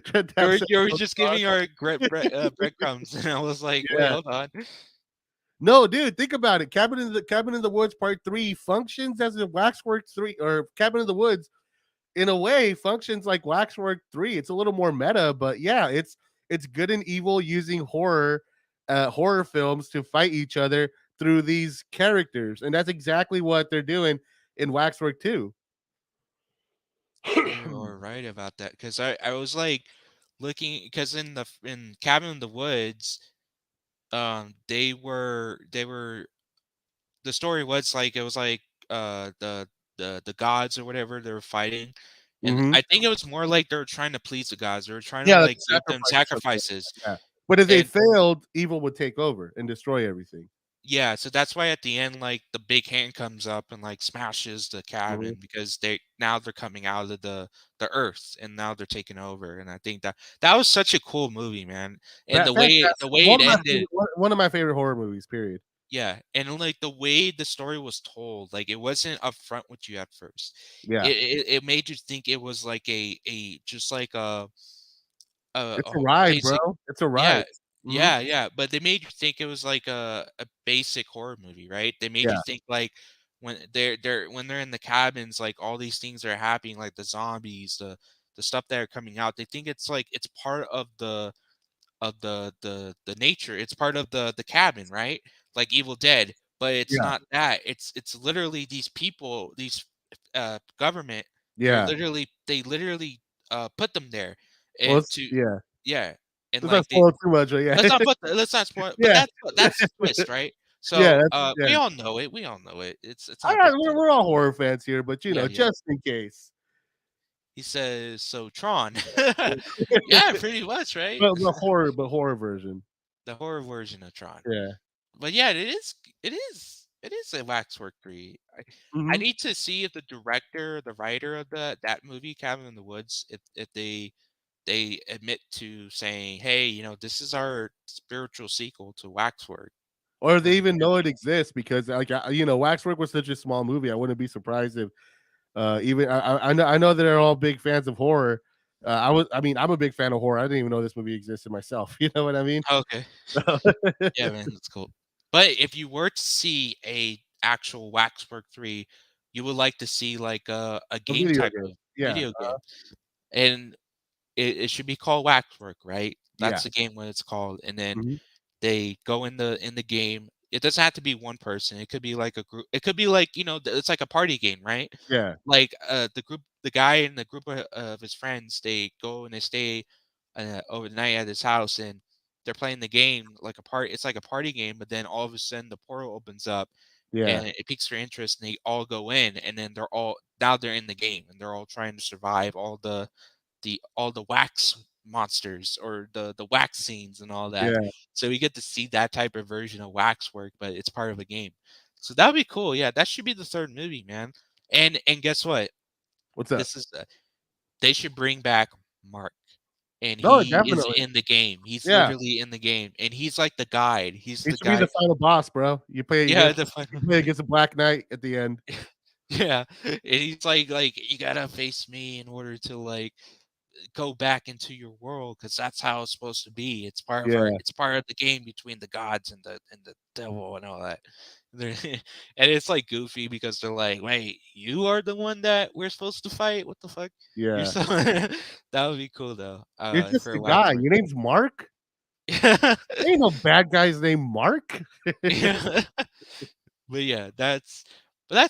Trent Tapp said, You were "Oh, just Tron." giving our breadcrumbs, and I was like, wait, Yeah. hold on. No, dude, think about it. Cabin in the Woods Part 3 functions as a Waxwork 3 or Cabin in the Woods in a way functions like Waxwork 3. It's a little more meta, but yeah, it's good and evil using horror films to fight each other through these characters. And that's exactly what they're doing in Waxwork 2. You are right about that because I was like looking because in Cabin in the Woods, they were the story was like it was like the gods or whatever they were fighting, and Mhm. I think it was more like they were trying to please the gods. They were trying to Yeah, like like a give them sacrifice or something. sacrifices, Yeah. But if they and failed, evil would take over and destroy everything. yeah, so that's why at the end like the big hand comes up and like smashes the Mhm. cabin because they're coming out of the earth and now they're taking over, and I think that was such a cool movie, man, and the Fantastic. way it ended. One of my favorite horror movies, period. Yeah, and like the way the story was told, like it wasn't upfront with you at first. Yeah, It made you think it was like a just like it's a ride, bro. basic. It's a ride. Yeah, Hmm. yeah, but they made you think it was like a basic horror movie, right? They made you Yeah, think like when they're in the cabins, like all these things are happening, like the zombies, the stuff that are coming out. They think it's like it's part of the nature. It's part of the cabin, right? Like Evil Dead, but it's yeah, not that. It's literally these people, these government. yeah. They literally put them there Well, and to yeah. yeah, and Let's not like they spoil too much, but yeah, let's not spoil, but yeah, that's the twist, right? yeah. So Yeah. we all know it. We all know it. It's All not a right, big deal. we're all horror fans here, but Yeah, yeah. just in case. He says so Tron. Yeah, pretty much, right? But but horror version. The horror version of Tron. Yeah. But yeah, it is a Waxwork 3. I Hmm. need to see if the director, the writer of that movie, Cabin in the Woods, if they admit to saying, "Hey, this is our spiritual sequel to Waxwork." Or they When even know it exists because, like, Waxwork was such a small movie. I wouldn't be surprised if, even I know they're all big fans of horror. I mean, I'm a big fan of horror. I didn't even know this movie existed myself. You know what I mean? Okay. Yeah, man, that's cool. But if you were to see a actual Waxwork 3, you would like to see like a A game video type game. of Yeah. video game. And it should be called Waxwork, right? Yeah. That's the game when it's called. And then Mhm. they go in the game. It doesn't have to be one person. It could be like a group. It could be like, it's like a party game, right? Yeah. Like the guy and the group of his friends, they go and they stay over the night at his house, and they're playing the game like a part. It's like a party game, but then all of a sudden the portal opens up Yeah. and it piques their interest, and they all go in, and then they're in the game, and they're all trying to survive all the wax monsters or the wax scenes and all that. Yeah. So we get to see that type of version of Waxwork, but it's part of a game. So that would be cool. Yeah, that should be the third movie, man. And guess what? What's up? This is they should bring back Mark, and No, he is definitely. in the game. He's Yeah. literally in the game, and he's like the guide. He's He the should be the guy. final boss, bro. Yeah, the You final. play against a Black Knight at the end. Yeah, and he's like you gotta face me in order to like go back into your world because that's how it's supposed to be. Yeah. It's part of the game between the gods and the devil and all that. And it's like goofy because they're like, wait, you are the one that we're supposed to fight? What the fuck? You're Yeah. so that would be cool though. You're just For a a guy. Waxwork. Your name's Mark? There ain't no bad guy's named Mark. Yeah. But yeah, that's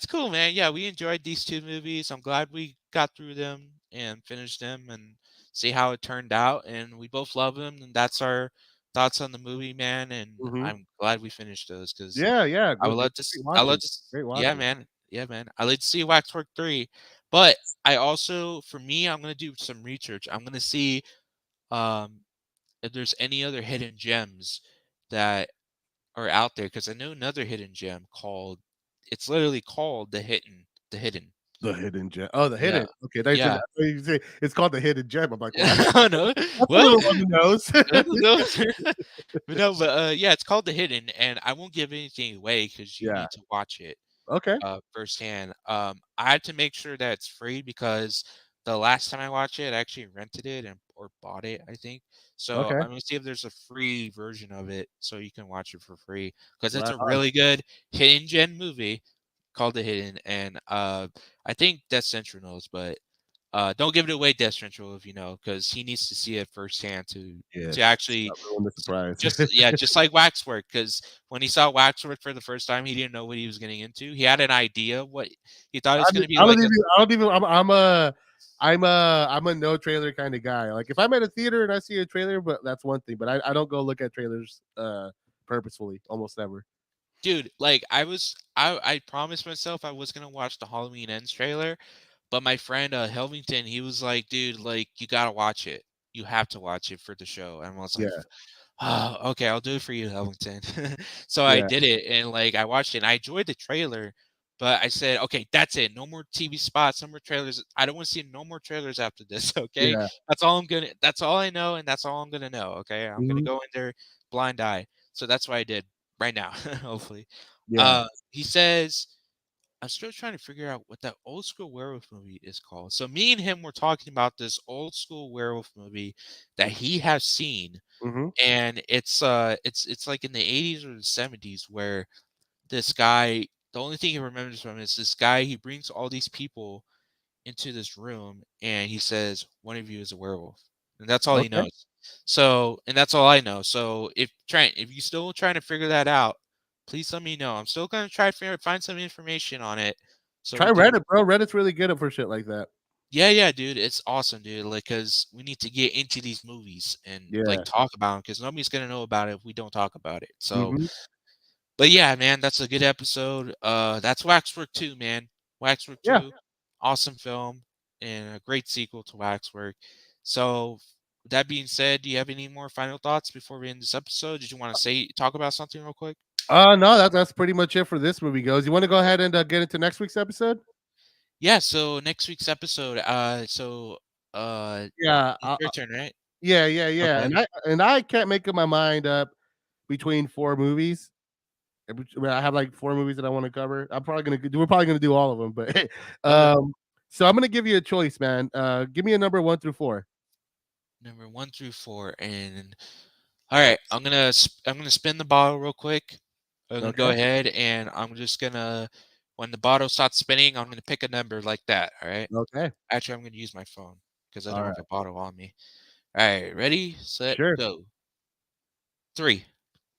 cool, man. Yeah, we enjoyed these two movies. I'm glad we got through them and finished them and see how it turned out. And we both love them, and that's our thoughts on the movie, man. And Mhm. I'm glad we finished those because Yeah, yeah. I would Great love to. I love watching. to. Great Yeah, watching. man. Yeah, man. I like to see Waxwork 3, but I also, for me, I'm gonna do some research. I'm gonna see um if there's any other hidden gems that are out there because I know another hidden gem called. It's literally called the hidden. The hidden gem. Oh, the Yeah, hidden. Okay, they said yeah. that. You say it's called the hidden gem. I'm like, what? Oh no, That's a what? little on the nose. No, no. But no, but yeah, it's called the hidden, and I won't give anything away because you Yeah. need to watch it Okay. firsthand. I had to make sure that it's free because the last time I watched it, I actually rented it or bought it, I think. So Okay. I'm gonna see if there's a free version of it so you can watch it for free because it's Right a on. really good hidden gem movie called The Hidden, and I think Death Central knows, but don't give it away, Death Central, if you know, because he needs to see it firsthand to Yes. actually Not ruin the surprise. just yeah, just like Waxwork, because when he saw Waxwork for the first time, he didn't know what he was getting into. He had an idea what he thought it was going to be I don't like even. a I don't even. I'm a no trailer kind of guy. Like if I'm at a theater and I see a trailer, but that's one thing. But I don't go look at trailers purposefully. Almost never. dude. Like I promised myself I was gonna watch the Halloween Ends trailer, but my friend Helvington, he was like, dude, like you gotta watch it. You have to watch it for the show. And I was like, Yeah. oh, okay, I'll do it for you, Ellington. So I Yeah. did it, and like I watched it, and I enjoyed the trailer, but I said, okay, that's it. No more TV spots, no more trailers. I don't want to see no more trailers after this. Okay, Yeah. that's all I'm gonna. That's all I know, and that's all I'm gonna know. Okay, I'm gonna Mhm. go in there blind eye. So that's what I did. right now, hopefully. Yeah. He says, I'm still trying to figure out what that old school werewolf movie is called. So me and him were talking about this old school werewolf movie that he has seen, Mm-hmm. and it's like in the 80s or the 70s where this guy, the only thing he remembers from it is this guy, he brings all these people into this room and he says one of you is a werewolf, and that's all he Okay. knows. So, and that's all I know. So if you still trying to figure that out, please let me know. I'm still gonna try to find some information on it so Try we can. Reddit, bro. Reddit's really good for shit like that. Yeah, dude, it's awesome, dude. Like, cause we need to get into these movies and like Yeah. talk about them, because nobody's gonna know about it if we don't talk about it. So, Mm-hmm. but yeah, man, that's a good episode. That's Waxwork 2, man. Waxwork Yeah. 2, awesome film and a great sequel to Waxwork. So, with that being said, do you have any more final thoughts before we end this episode? Did you want to talk about something real quick? No, that's pretty much it for this movie goes. You want to go ahead and get into next week's episode? Yeah. So next week's episode. Yeah. It's your turn, right? Yeah. Okay. And I can't make up my mind up between 4 movies. I have like 4 movies that I want to cover. We're probably gonna do all of them, but Okay. so I'm gonna give you a choice, man. Give me a number 1 through 4. Number 1 through 4, and all right, I'm gonna spin the bottle real quick. I'm gonna go Okay. ahead and I'm just gonna, when the bottle starts spinning, I'm gonna pick a number like that. All right. Okay. Actually, I'm gonna use my phone because I All don't have right. a bottle on me. All right, ready, set, Sure. go. 3.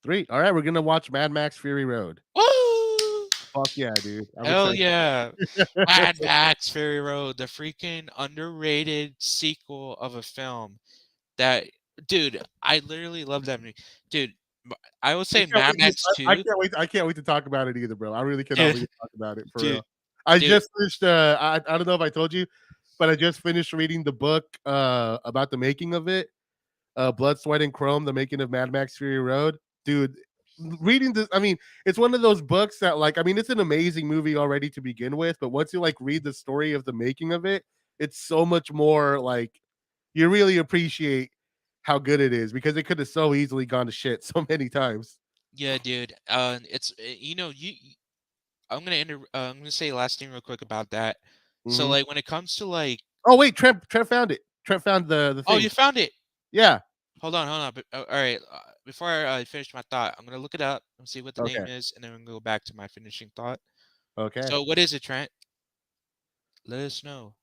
3. All right. We're gonna watch Mad Max Fury Road. Woo! Fuck yeah, dude. I'm Hell excited. yeah! Mad Max Fury Road, the freaking underrated sequel of a film that, dude, I literally love that movie. Dude, I would I say can't Mad wait to, Max I 2. can't wait. I can't wait to talk about it either, bro. I really cannot wait Dude, to talk about it for dude, real. I dude. just finished. I don't know if I told you, but I just finished reading the book about the making of it. Blood, Sweat, and Chrome: The Making of Mad Max Fury Road. Dude, reading this, I mean, it's one of those books that, like, I mean, it's an amazing movie already to begin with, but once you like read the story of the making of it, it's so much more like you really appreciate how good it is because it could have so easily gone to shit so many times. Yeah, dude. It's I'm gonna say last thing real quick about that. So Mhm. like when it comes to like, Oh wait, Trent found it. Trent found the oh, you thing. found it. Yeah. Hold on. But, all right. Before I finish my thought, I'm gonna look it up and see what the Okay. name is, and then we're gonna go back to my finishing thought. Okay. So what is it, Trent? Let us know.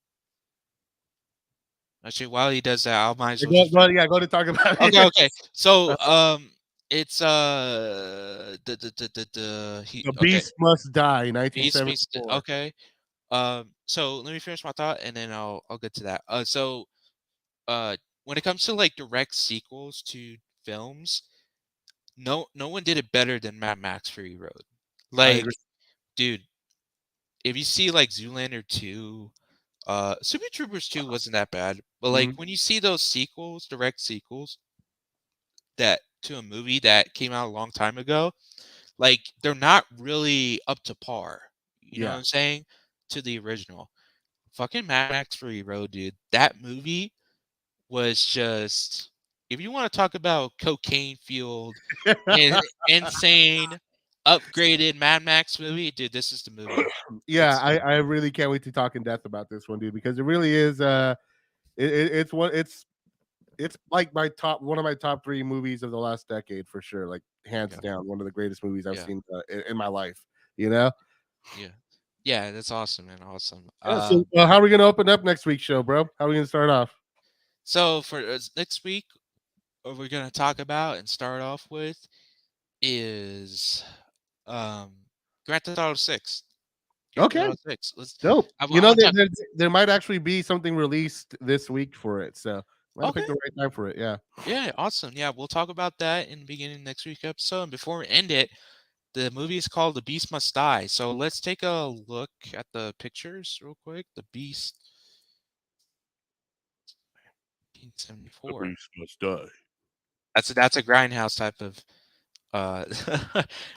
Actually, while he does that, I might as Yeah, well just Go, finish. yeah, go to talk about it. Okay. So Uh, it's he the okay. Beast Must Die, Beast meets 1974. okay. So let me finish my thought, and then I'll get to that. Uh, when it comes to like direct sequels to films, no one did it better than Mad Max Fury Road. I agree. Like, dude, if you see like Zoolander 2, Super Troopers 2 wasn't that bad, but like Mhm. when you see those sequels, direct sequels that to a movie that came out a long time ago, like they're not really up to par. You know what Yeah. I'm saying? To the original. Fucking Mad Max Fury Road, dude. That movie was just, if you want to talk about cocaine fueled and insane upgraded Mad Max movie, dude, this is the movie. Yeah, It's I really can't wait to talk in depth about this one, dude, because it really is it's one it's like my top one of my top 3 movies of the last decade for sure, like hands yeah, down, one of the greatest movies I've yeah, seen in my life, you know? yeah. Yeah, that's awesome, man. Awesome. Yeah, so how are we gonna open up next week's show, bro? How are we gonna start off? So for next week, what we're gonna talk about and start off with is um Grand Theft Auto 6. Grand Theft Okay, Auto 6. Let's dope. I You know, want to talk. there might actually be something released this week for it, so might have Okay. picked the right time for it. Yeah. Yeah, awesome. Yeah, we'll talk about that in the beginning of next week's episode. And before we end it, the movie is called The Beast Must Die. So let's take a look at the pictures real quick. The Beast The 1974. beast must die. That's a grindhouse type of I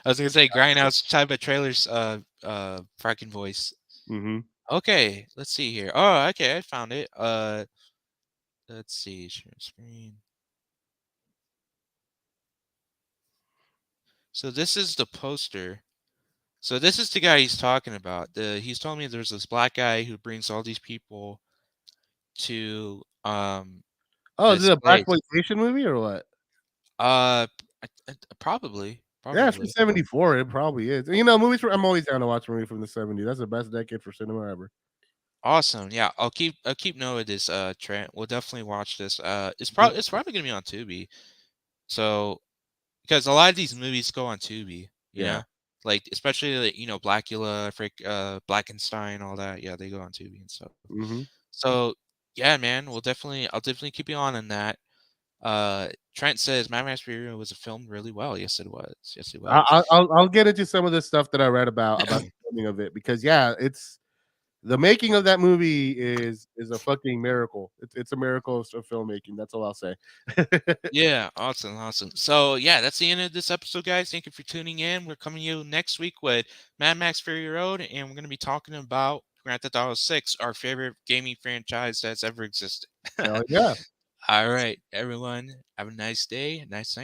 was gonna say grindhouse type of trailers fracking voice. Mhm. Okay, let's see here. Oh, okay, I found it. Let's see, share screen. So this is the poster. So this is the guy he's talking about. He's telling me there's this black guy who brings all these people to Oh, is this it a place. blaxploitation movie or what? Probably, Yeah, it's from probably. '74. It probably is. Movies. I'm always down to watch a movie from the '70s. That's the best decade for cinema ever. Awesome. Yeah, I'll keep note of this. Trent, we'll definitely watch this. Mhm. It's probably gonna be on Tubi. So because a lot of these movies go on Tubi, Yeah. like especially Blackula, Blackenstein, all that. Yeah, they go on Tubi and stuff. Mhm. So yeah, man, I'll definitely keep you on that. Trent says Mad Max Fury Road was filmed really well. Yes, it was. Yes, it was. I'll get into some of the stuff that I read about the filming of it because yeah, it's the making of that movie is a fucking miracle. It's a miracle of filmmaking. That's all I'll say. Yeah, awesome, awesome. So yeah, that's the end of this episode, guys. Thank you for tuning in. We're coming to you next week with Mad Max Fury Road, and we're gonna be talking about Grand Theft Auto 6, our favorite gaming franchise that's ever existed. Hell yeah. All right, everyone, have a nice day, nice night.